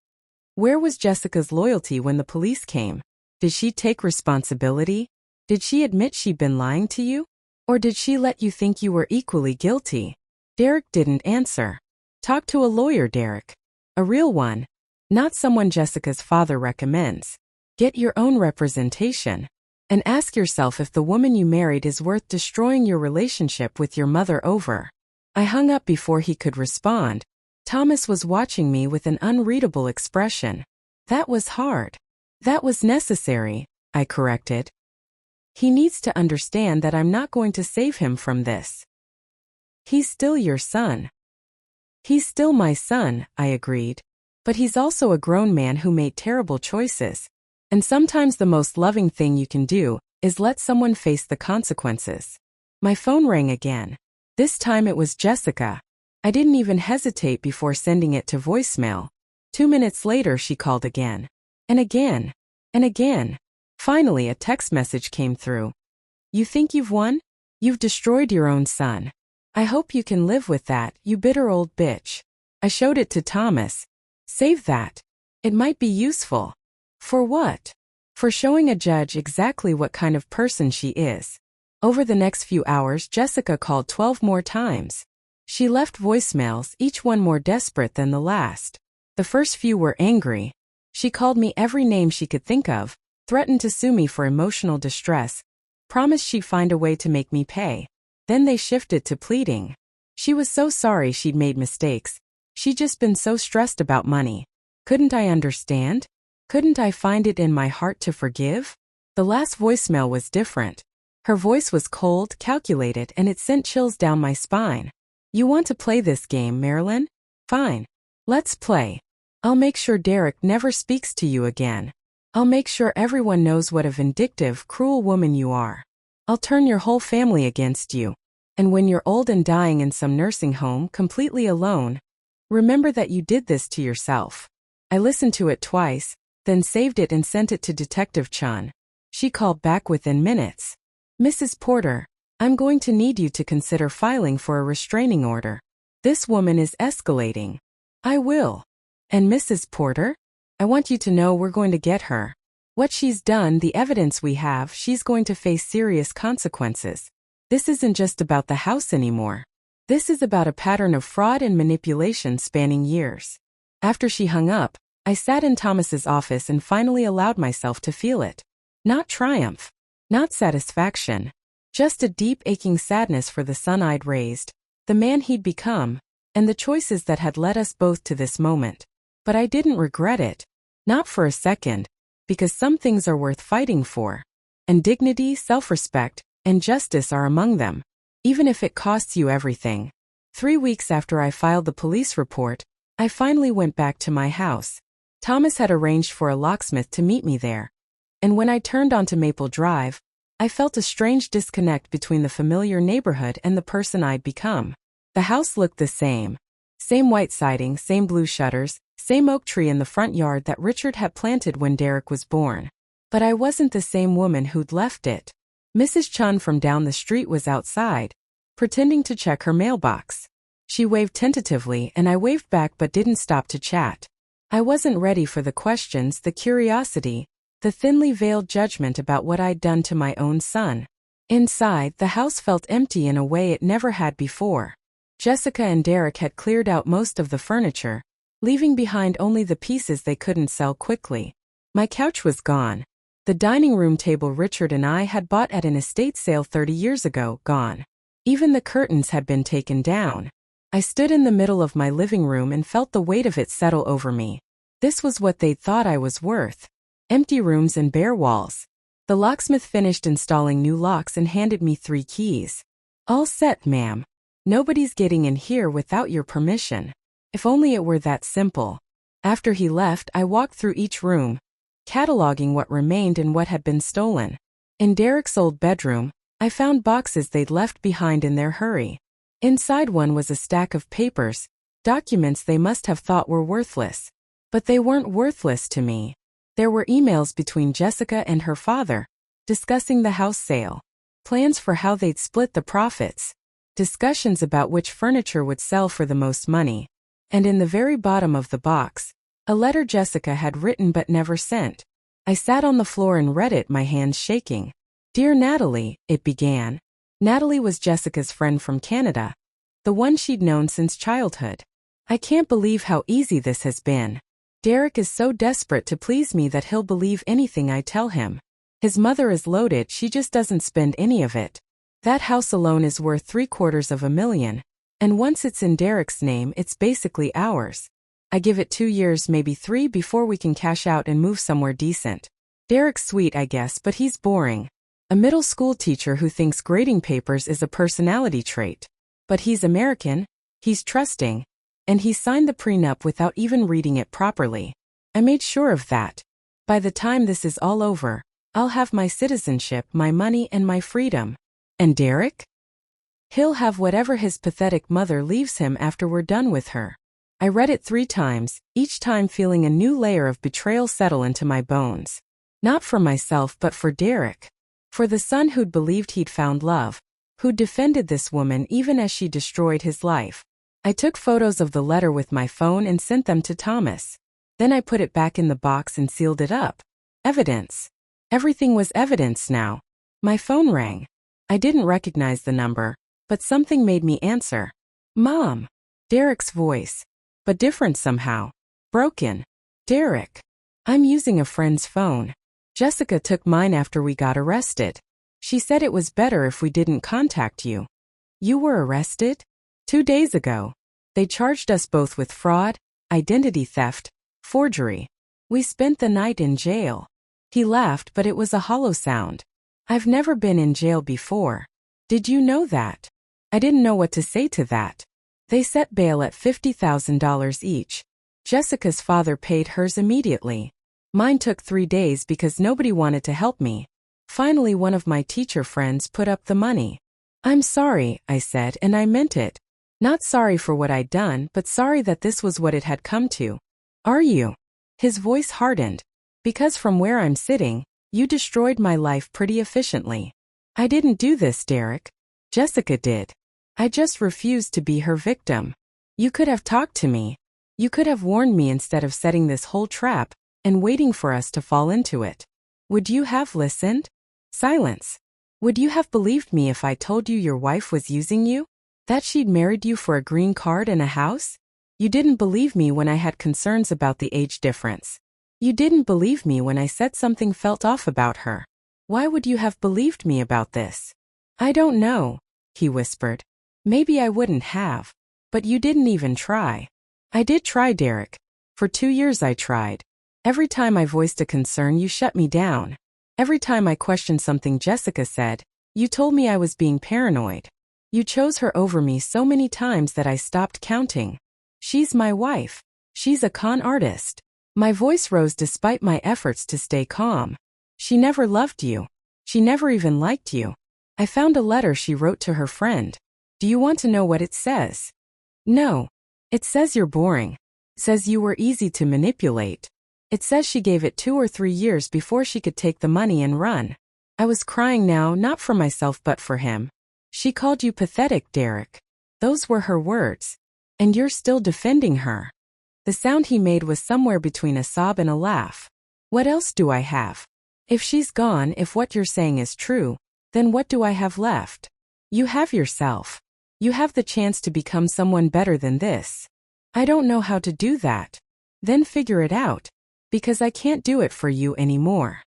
Where was Jessica's loyalty when the police came? Did she take responsibility? Did she admit she'd been lying to you? Or did she let you think you were equally guilty? Derek didn't answer. Talk to a lawyer, Derek. A real one. Not someone Jessica's father recommends. Get your own representation. And ask yourself if the woman you married is worth destroying your relationship with your mother over. I hung up before he could respond. Thomas was watching me with an unreadable expression. That was hard. That was necessary, I corrected. He needs to understand that I'm not going to save him from this. He's still your son. He's still my son, I agreed. But he's also a grown man who made terrible choices. And sometimes the most loving thing you can do is let someone face the consequences. My phone rang again. This time it was Jessica. I didn't even hesitate before sending it to voicemail. 2 minutes later she called again. And again. And again. Finally a text message came through. You think you've won? You've destroyed your own son. I hope you can live with that, you bitter old bitch. I showed it to Thomas. Save that. It might be useful. For what? For showing a judge exactly what kind of person she is. Over the next few hours Jessica called 12 more times. She left voicemails, each one more desperate than the last. The first few were angry. She called me every name she could think of, threatened to sue me for emotional distress, promised she'd find a way to make me pay. Then they shifted to pleading. She was so sorry she'd made mistakes. She'd just been so stressed about money. Couldn't I understand? Couldn't I find it in my heart to forgive? The last voicemail was different. Her voice was cold, calculated, and it sent chills down my spine. You want to play this game, Marilyn? Fine. Let's play. I'll make sure Derek never speaks to you again. I'll make sure everyone knows what a vindictive, cruel woman you are. I'll turn your whole family against you. And when you're old and dying in some nursing home, completely alone, remember that you did this to yourself. I listened to it twice, then saved it and sent it to Detective Chun. She called back within minutes. Mrs. Porter, I'm going to need you to consider filing for a restraining order. This woman is escalating. I will. And Mrs. Porter? I want you to know we're going to get her. What she's done, the evidence we have, she's going to face serious consequences. This isn't just about the house anymore. This is about a pattern of fraud and manipulation spanning years. After she hung up, I sat in Thomas's office and finally allowed myself to feel it. Not triumph. Not satisfaction. Just a deep aching sadness for the son I'd raised, the man he'd become, and the choices that had led us both to this moment. But I didn't regret it. Not for a second. Because some things are worth fighting for. And dignity, self-respect, and justice are among them. Even if it costs you everything. 3 weeks after I filed the police report, I finally went back to my house. Thomas had arranged for a locksmith to meet me there. And when I turned onto Maple Drive, I felt a strange disconnect between the familiar neighborhood and the person I'd become. The house looked the same. Same white siding, same blue shutters, same oak tree in the front yard that Richard had planted when Derek was born. But I wasn't the same woman who'd left it. Mrs. Chun from down the street was outside, pretending to check her mailbox. She waved tentatively and I waved back but didn't stop to chat. I wasn't ready for the questions, the curiosity, the thinly veiled judgment about what I'd done to my own son. Inside, the house felt empty in a way it never had before. Jessica and Derek had cleared out most of the furniture, leaving behind only the pieces they couldn't sell quickly. My couch was gone. The dining room table Richard and I had bought at an estate sale 30 years ago, gone. Even the curtains had been taken down. I stood in the middle of my living room and felt the weight of it settle over me. This was what they'd thought I was worth. Empty rooms and bare walls. The locksmith finished installing new locks and handed me 3 keys. All set, ma'am. Nobody's getting in here without your permission. If only it were that simple. After he left, I walked through each room, cataloging what remained and what had been stolen. In Derek's old bedroom, I found boxes they'd left behind in their hurry. Inside one was a stack of papers, documents they must have thought were worthless. But they weren't worthless to me. There were emails between Jessica and her father, discussing the house sale, plans for how they'd split the profits, discussions about which furniture would sell for the most money. And in the very bottom of the box, a letter Jessica had written but never sent. I sat on the floor and read it, my hands shaking. Dear Natalie, it began. Natalie was Jessica's friend from Canada, the one she'd known since childhood. I can't believe how easy this has been. Derek is so desperate to please me that he'll believe anything I tell him. His mother is loaded, she just doesn't spend any of it. That house alone is worth $750,000. And once it's in Derek's name, it's basically ours. I give it 2 years, maybe 3 before we can cash out and move somewhere decent. Derek's sweet, I guess, but he's boring. A middle school teacher who thinks grading papers is a personality trait. But he's American, he's trusting, and he signed the prenup without even reading it properly. I made sure of that. By the time this is all over, I'll have my citizenship, my money, and my freedom. And Derek? He'll have whatever his pathetic mother leaves him after we're done with her. I read it 3 times, each time feeling a new layer of betrayal settle into my bones. Not for myself but for Derek. For the son who'd believed he'd found love, who'd defended this woman even as she destroyed his life. I took photos of the letter with my phone and sent them to Thomas. Then I put it back in the box and sealed it up. Evidence. Everything was evidence now. My phone rang. I didn't recognize the number, but something made me answer. Mom. Derek's voice. But different somehow. Broken. Derek. I'm using a friend's phone. Jessica took mine after we got arrested. She said it was better if we didn't contact you. You were arrested? 2 days ago. They charged us both with fraud, identity theft, forgery. We spent the night in jail. He laughed, but it was a hollow sound. I've never been in jail before. Did you know that? I didn't know what to say to that. They set bail at $50,000 each. Jessica's father paid hers immediately. Mine took 3 days because nobody wanted to help me. Finally, one of my teacher friends put up the money. I'm sorry, I said, and I meant it. Not sorry for what I'd done, but sorry that this was what it had come to. Are you? His voice hardened. Because from where I'm sitting, you destroyed my life pretty efficiently. I didn't do this, Derek. Jessica did. I just refused to be her victim. You could have talked to me. You could have warned me instead of setting this whole trap and waiting for us to fall into it. Would you have listened? Silence. Would you have believed me if I told you your wife was using you? That she'd married you for a green card and a house? You didn't believe me when I had concerns about the age difference. You didn't believe me when I said something felt off about her. Why would you have believed me about this? I don't know, he whispered. Maybe I wouldn't have. But you didn't even try. I did try, Derek. For 2 years I tried. Every time I voiced a concern, you shut me down. Every time I questioned something Jessica said, you told me I was being paranoid. You chose her over me so many times that I stopped counting. She's my wife. She's a con artist. My voice rose despite my efforts to stay calm. She never loved you. She never even liked you. I found a letter she wrote to her friend. Do you want to know what it says? No. It says you're boring. It says you were easy to manipulate. It says she gave it 2 or 3 years before she could take the money and run. I was crying now, not for myself but for him. She called you pathetic, Derek. Those were her words. And you're still defending her. The sound he made was somewhere between a sob and a laugh. What else do I have? If she's gone, if what you're saying is true, then what do I have left? You have yourself. You have the chance to become someone better than this. I don't know how to do that. Then figure it out. Because I can't do it for you anymore.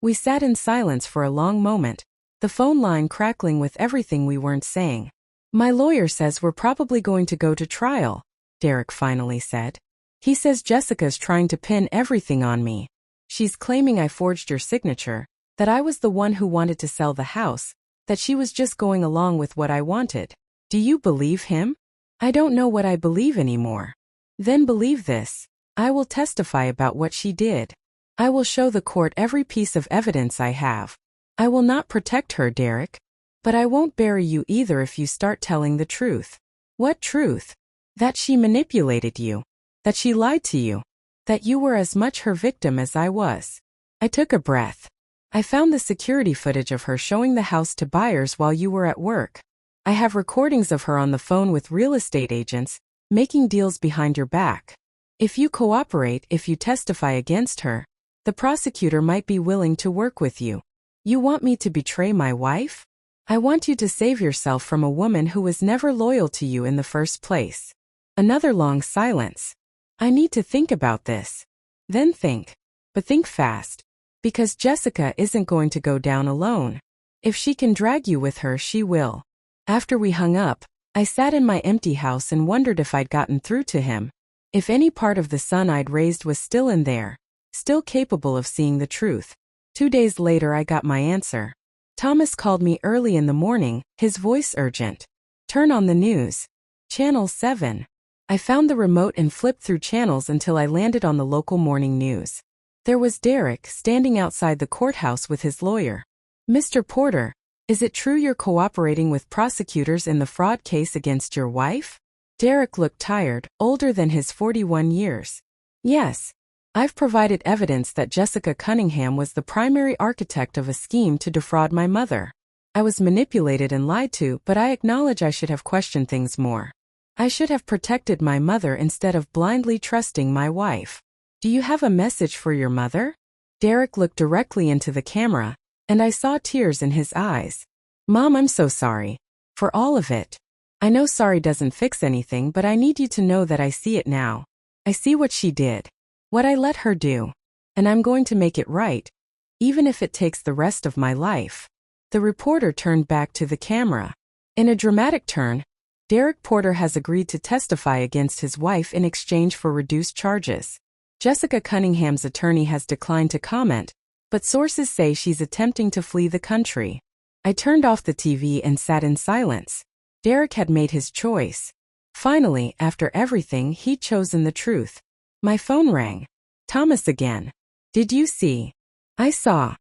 We sat in silence for a long moment, the phone line crackling with everything we weren't saying. My lawyer says we're probably going to go to trial, Derek finally said. He says Jessica's trying to pin everything on me. She's claiming I forged your signature, that I was the one who wanted to sell the house, that she was just going along with what I wanted. Do you believe him? I don't know what I believe anymore. Then believe this. I will testify about what she did. I will show the court every piece of evidence I have. I will not protect her, Derek. But I won't bury you either if you start telling the truth. What truth? That she manipulated you. That she lied to you. That you were as much her victim as I was. I took a breath. I found the security footage of her showing the house to buyers while you were at work. I have recordings of her on the phone with real estate agents, making deals behind your back. If you cooperate, if you testify against her, the prosecutor might be willing to work with you. You want me to betray my wife? I want you to save yourself from a woman who was never loyal to you in the first place. Another long silence. I need to think about this. Then think. But think fast. Because Jessica isn't going to go down alone. If she can drag you with her, she will. After we hung up, I sat in my empty house and wondered if I'd gotten through to him. If any part of the son I'd raised was still in there, still capable of seeing the truth. 2 days later I got my answer. Thomas called me early in the morning, his voice urgent. Turn on the news. Channel 7. I found the remote and flipped through channels until I landed on the local morning news. There was Derek standing outside the courthouse with his lawyer. Mr. Porter, is it true you're cooperating with prosecutors in the fraud case against your wife? Derek looked tired, older than his 41 years. Yes. I've provided evidence that Jessica Cunningham was the primary architect of a scheme to defraud my mother. I was manipulated and lied to, but I acknowledge I should have questioned things more. I should have protected my mother instead of blindly trusting my wife. Do you have a message for your mother? Derek looked directly into the camera, and I saw tears in his eyes. Mom, I'm so sorry. For all of it. I know sorry doesn't fix anything, but I need you to know that I see it now. I see what she did. What I let her do. And I'm going to make it right. Even if it takes the rest of my life. The reporter turned back to the camera. In a dramatic turn, Derek Porter has agreed to testify against his wife in exchange for reduced charges. Jessica Cunningham's attorney has declined to comment, but sources say she's attempting to flee the country. I turned off the TV and sat in silence. Derek had made his choice. Finally, after everything, he'd chosen the truth. My phone rang. Thomas again. Did you see? I saw.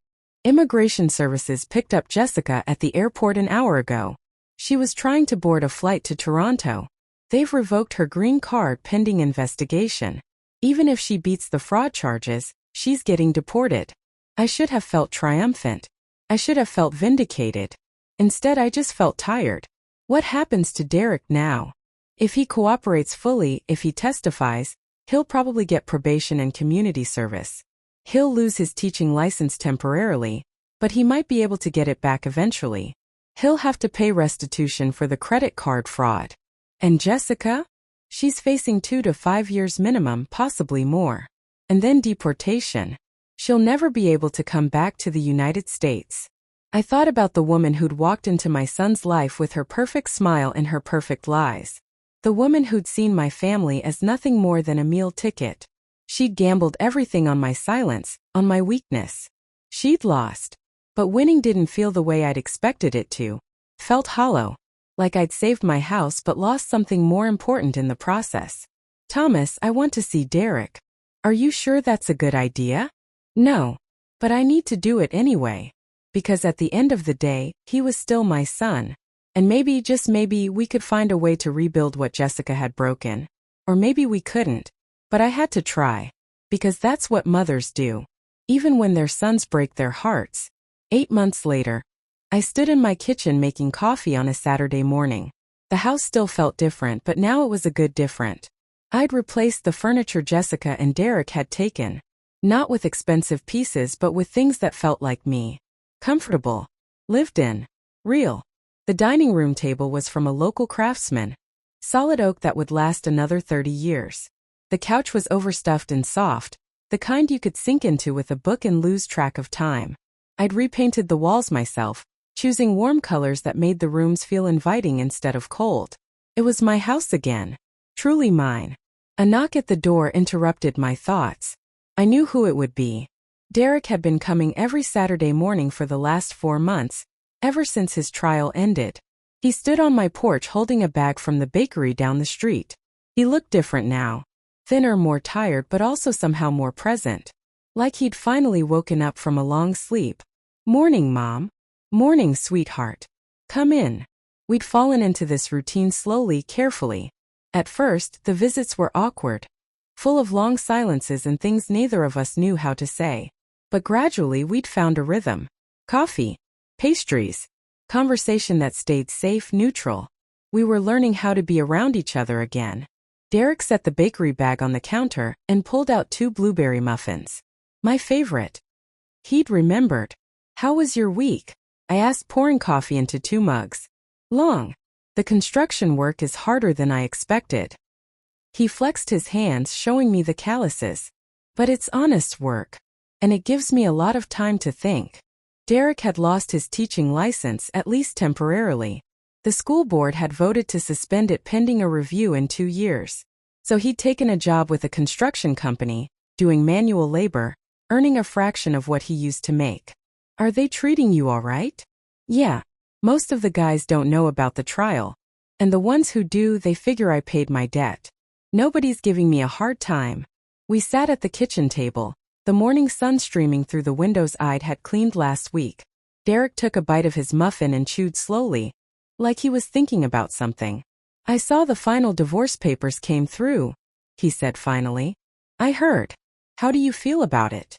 Immigration Services picked up Jessica at the airport an hour ago. She was trying to board a flight to Toronto. They've revoked her green card pending investigation. Even if she beats the fraud charges, she's getting deported. I should have felt triumphant. I should have felt vindicated. Instead, I just felt tired. What happens to Derek now? If he cooperates fully, if he testifies, he'll probably get probation and community service. He'll lose his teaching license temporarily, but he might be able to get it back eventually. He'll have to pay restitution for the credit card fraud. And Jessica? She's facing 2 to 5 years minimum, possibly more. And then deportation. She'll never be able to come back to the United States. I thought about the woman who'd walked into my son's life with her perfect smile and her perfect lies. The woman who'd seen my family as nothing more than a meal ticket. She'd gambled everything on my silence, on my weakness. She'd lost. But winning didn't feel the way I'd expected it to. Felt hollow. Like I'd saved my house but lost something more important in the process. Thomas, I want to see Derek. Are you sure that's a good idea? No. But I need to do it anyway. Because at the end of the day, he was still my son. And maybe, just maybe, we could find a way to rebuild what Jessica had broken. Or maybe we couldn't. But I had to try. Because that's what mothers do. Even when their sons break their hearts. 8 months later, I stood in my kitchen making coffee on a Saturday morning. The house still felt different, but now it was a good different. I'd replaced the furniture Jessica and Derek had taken. Not with expensive pieces, but with things that felt like me. Comfortable. Lived in. Real. The dining room table was from a local craftsman. Solid oak that would last another 30 years. The couch was overstuffed and soft, the kind you could sink into with a book and lose track of time. I'd repainted the walls myself, choosing warm colors that made the rooms feel inviting instead of cold. It was my house again. Truly mine. A knock at the door interrupted my thoughts. I knew who it would be. Derek had been coming every Saturday morning for the last 4 months, ever since his trial ended. He stood on my porch holding a bag from the bakery down the street. He looked different now. Thinner, more tired, but also somehow more present. Like he'd finally woken up from a long sleep. Morning, Mom. Morning, sweetheart. Come in. We'd fallen into this routine slowly, carefully. At first, the visits were awkward. Full of long silences and things neither of us knew how to say. But gradually we'd found a rhythm. Coffee. Pastries. Conversation that stayed safe, neutral. We were learning how to be around each other again. Derek set the bakery bag on the counter and pulled out 2 blueberry muffins. My favorite. He'd remembered. How was your week? I asked, pouring coffee into 2 mugs. Long. The construction work is harder than I expected. He flexed his hands, showing me the calluses. But it's honest work. And it gives me a lot of time to think. Derek had lost his teaching license, at least temporarily. The school board had voted to suspend it pending a review in 2 years. So he'd taken a job with a construction company, doing manual labor, earning a fraction of what he used to make. Are they treating you all right? Yeah. Most of the guys don't know about the trial. And the ones who do, they figure I paid my debt. Nobody's giving me a hard time. We sat at the kitchen table, the morning sun streaming through the windows I'd had cleaned last week. Derek took a bite of his muffin and chewed slowly, like he was thinking about something. I saw the final divorce papers came through, he said finally. I heard. How do you feel about it?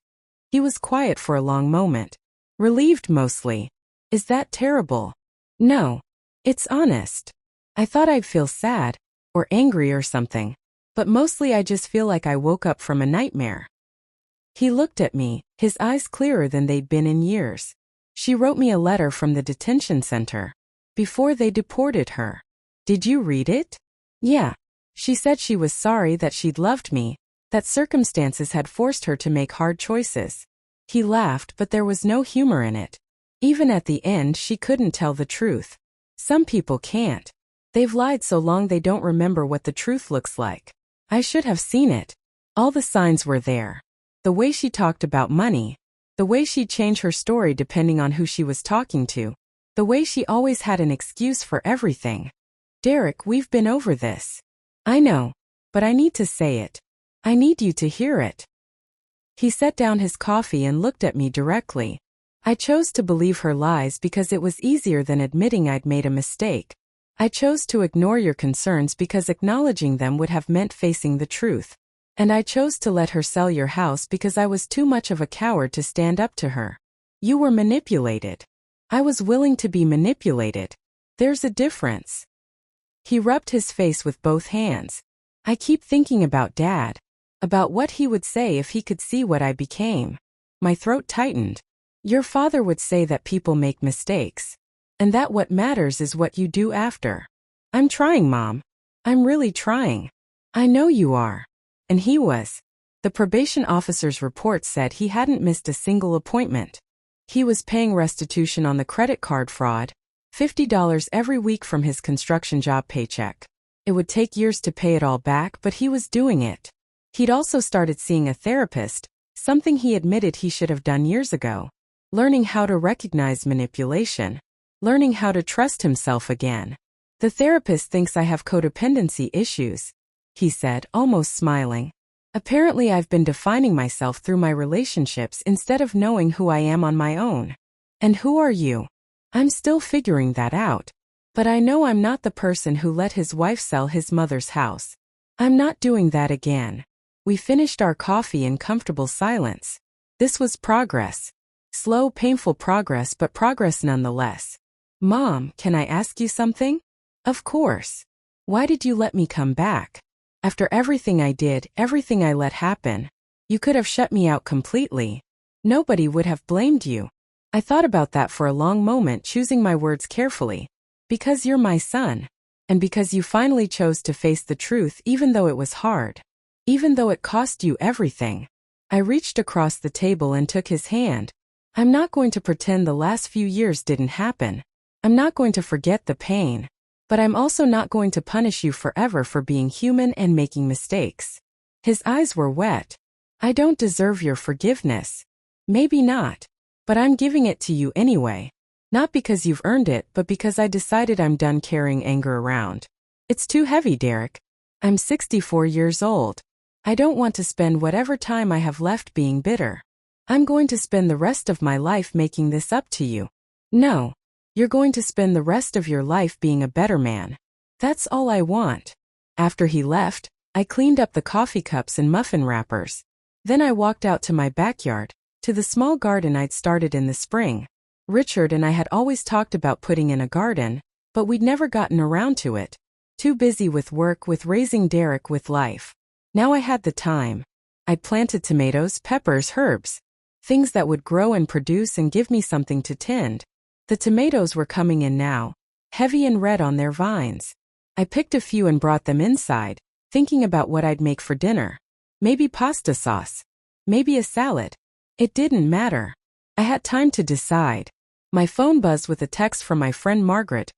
He was quiet for a long moment. Relieved mostly. Is that terrible? No. It's honest. I thought I'd feel sad, or angry or something. But mostly I just feel like I woke up from a nightmare. He looked at me, his eyes clearer than they'd been in years. She wrote me a letter from the detention center. Before they deported her. Did you read it? Yeah. She said she was sorry that she'd loved me, that circumstances had forced her to make hard choices. He laughed, but there was no humor in it. Even at the end, she couldn't tell the truth. Some people can't. They've lied so long they don't remember what the truth looks like. I should have seen it. All the signs were there. The way she talked about money. The The way she'd change her story depending on who she was talking to. The way she always had an excuse for everything. Derek, we've been over this. I know, but I need to say it. I need you to hear it. He set down his coffee and looked at me directly. I chose to believe her lies because it was easier than admitting I'd made a mistake. I chose to ignore your concerns because acknowledging them would have meant facing the truth. And I chose to let her sell your house because I was too much of a coward to stand up to her. You were manipulated. I was willing to be manipulated. There's a difference. He rubbed his face with both hands. I keep thinking about Dad. About what he would say if he could see what I became. My throat tightened. Your father would say that people make mistakes. And that what matters is what you do after. I'm trying, Mom. I'm really trying. I know you are. And he was. The probation officer's report said he hadn't missed a single appointment. He was paying restitution on the credit card fraud, $50 every week from his construction job paycheck. It would take years to pay it all back, but he was doing it. He'd also started seeing a therapist, something he admitted he should have done years ago. Learning how to recognize manipulation. Learning how to trust himself again. The therapist thinks I have codependency issues, he said, almost smiling. Apparently I've been defining myself through my relationships instead of knowing who I am on my own. And who are you? I'm still figuring that out. But I know I'm not the person who let his wife sell his mother's house. I'm not doing that again. We finished our coffee in comfortable silence. This was progress. Slow, painful progress, but progress nonetheless. Mom, can I ask you something? Of course. Why did you let me come back? After everything I did, everything I let happen, you could have shut me out completely. Nobody would have blamed you. I thought about that for a long moment, choosing my words carefully. Because you're my son. And because you finally chose to face the truth even though it was hard. Even though it cost you everything. I reached across the table and took his hand. I'm not going to pretend the last few years didn't happen. I'm not going to forget the pain. But I'm also not going to punish you forever for being human and making mistakes. His eyes were wet. I don't deserve your forgiveness. Maybe not. But I'm giving it to you anyway. Not because you've earned it, but because I decided I'm done carrying anger around. It's too heavy, Derek. I'm 64 years old. I don't want to spend whatever time I have left being bitter. I'm going to spend the rest of my life making this up to you. No. You're going to spend the rest of your life being a better man. That's all I want. After he left, I cleaned up the coffee cups and muffin wrappers. Then I walked out to my backyard, to the small garden I'd started in the spring. Richard and I had always talked about putting in a garden, but we'd never gotten around to it. Too busy with work, with raising Derek, with life. Now I had the time. I'd planted tomatoes, peppers, herbs. Things that would grow and produce and give me something to tend. The tomatoes were coming in now, heavy and red on their vines. I picked a few and brought them inside, thinking about what I'd make for dinner. Maybe pasta sauce. Maybe a salad. It didn't matter. I had time to decide. My phone buzzed with a text from my friend Margaret,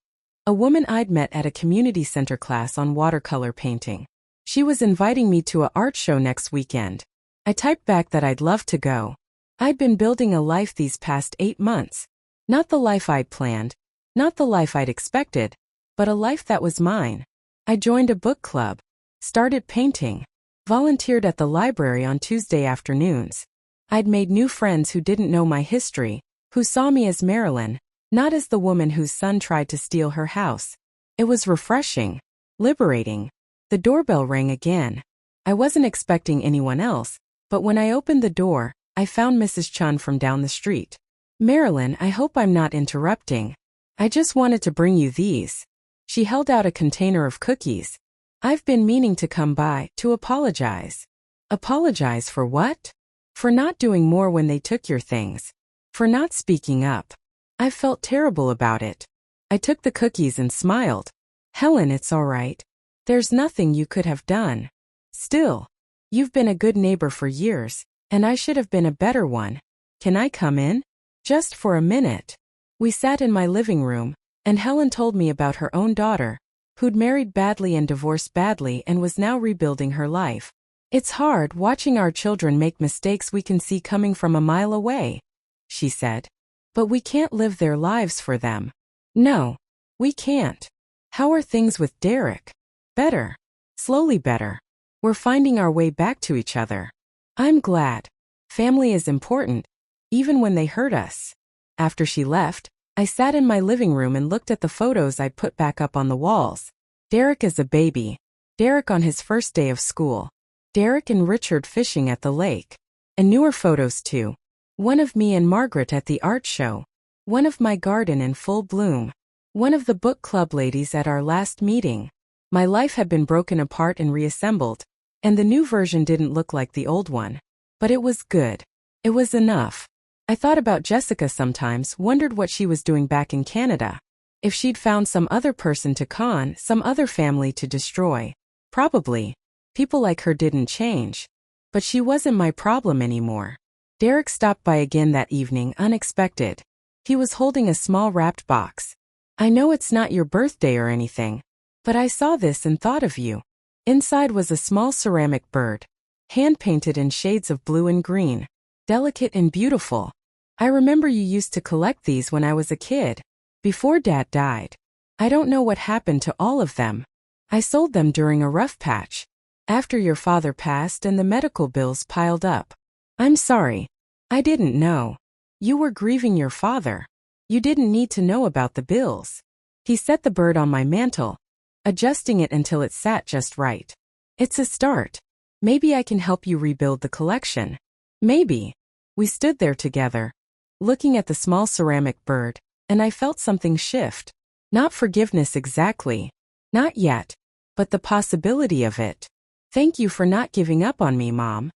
a woman I'd met at a community center class on watercolor painting. She was inviting me to an art show next weekend. I typed back that I'd love to go. I'd been building a life these past 8 months. Not the life I'd planned, not the life I'd expected, but a life that was mine. I joined a book club, started painting, volunteered at the library on Tuesday afternoons. I'd made new friends who didn't know my history, who saw me as Marilyn, not as the woman whose son tried to steal her house. It was refreshing, liberating. The doorbell rang again. I wasn't expecting anyone else, but when I opened the door, I found Mrs. Chun from down the street. Marilyn, I hope I'm not interrupting. I just wanted to bring you these. She held out a container of cookies. I've been meaning to come by, to apologize. Apologize for what? For not doing more when they took your things. For not speaking up. I felt terrible about it. I took the cookies and smiled. Helen, it's all right. There's nothing you could have done. Still, you've been a good neighbor for years, and I should have been a better one. Can I come in? Just for a minute. We sat in my living room, and Helen told me about her own daughter, who'd married badly and divorced badly and was now rebuilding her life. It's hard watching our children make mistakes we can see coming from a mile away. she said. But we can't live their lives for them. No, we can't. How are things with Derek? Better. Slowly better. We're finding our way back to each other. I'm glad. Family is important, even when they hurt us. After she left, I sat in my living room and looked at the photos I'd put back up on the walls. Derek as a baby. Derek on his first day of school. Derek and Richard fishing at the lake. And newer photos too. One of me and Margaret at the art show. One of my garden in full bloom. One of the book club ladies at our last meeting. My life had been broken apart and reassembled, and the new version didn't look like the old one. But it was good. It was enough. I thought about Jessica sometimes, wondered what she was doing back in Canada. If she'd found some other person to con, some other family to destroy. Probably. People like her didn't change. But she wasn't my problem anymore. Derek stopped by again that evening, unexpected. He was holding a small wrapped box. I know it's not your birthday or anything, but I saw this and thought of you. Inside was a small ceramic bird, hand-painted in shades of blue and green, delicate and beautiful. I remember you used to collect these when I was a kid, before Dad died. I don't know what happened to all of them. I sold them during a rough patch, after your father passed and the medical bills piled up. I'm sorry. I didn't know. You were grieving your father. You didn't need to know about the bills. He set the bird on my mantle, adjusting it until it sat just right. It's a start. Maybe I can help you rebuild the collection. Maybe. We stood there together, looking at the small ceramic bird, and I felt something shift. Not forgiveness exactly. Not yet. But the possibility of it. Thank you for not giving up on me, Mom.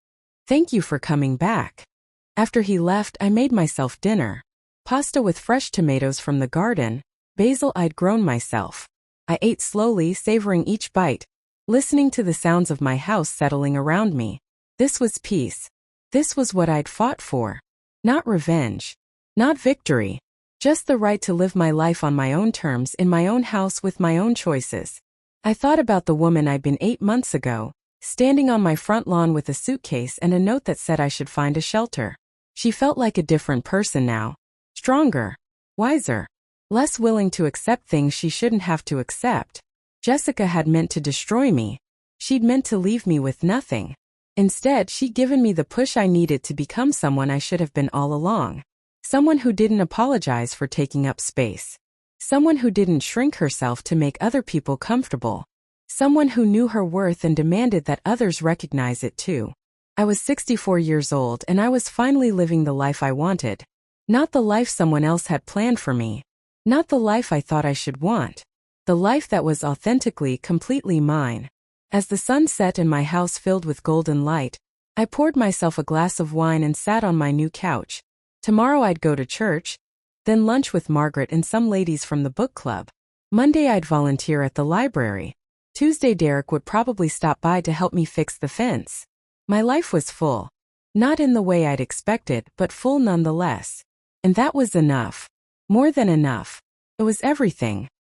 Thank you for coming back. After he left, I made myself dinner. Pasta with fresh tomatoes from the garden, basil I'd grown myself. I ate slowly, savoring each bite, listening to the sounds of my house settling around me. This was peace. This was what I'd fought for. Not revenge. Not victory. Just the right to live my life on my own terms in my own house with my own choices. I thought about the woman I'd been 8 months ago, standing on my front lawn with a suitcase and a note that said I should find a shelter. She felt like a different person now. Stronger. Wiser. Less willing to accept things she shouldn't have to accept. Jessica had meant to destroy me. She'd meant to leave me with nothing. Instead, she'd given me the push I needed to become someone I should have been all along. Someone who didn't apologize for taking up space. Someone who didn't shrink herself to make other people comfortable. Someone who knew her worth and demanded that others recognize it too. I was 64 years old and I was finally living the life I wanted. Not the life someone else had planned for me. Not the life I thought I should want. The life that was authentically, completely mine. As the sun set and my house filled with golden light, I poured myself a glass of wine and sat on my new couch. Tomorrow I'd go to church, then lunch with Margaret and some ladies from the book club. Monday I'd volunteer at the library. Tuesday Derek would probably stop by to help me fix the fence. My life was full. Not in the way I'd expected, but full nonetheless. And that was enough. More than enough. It was everything.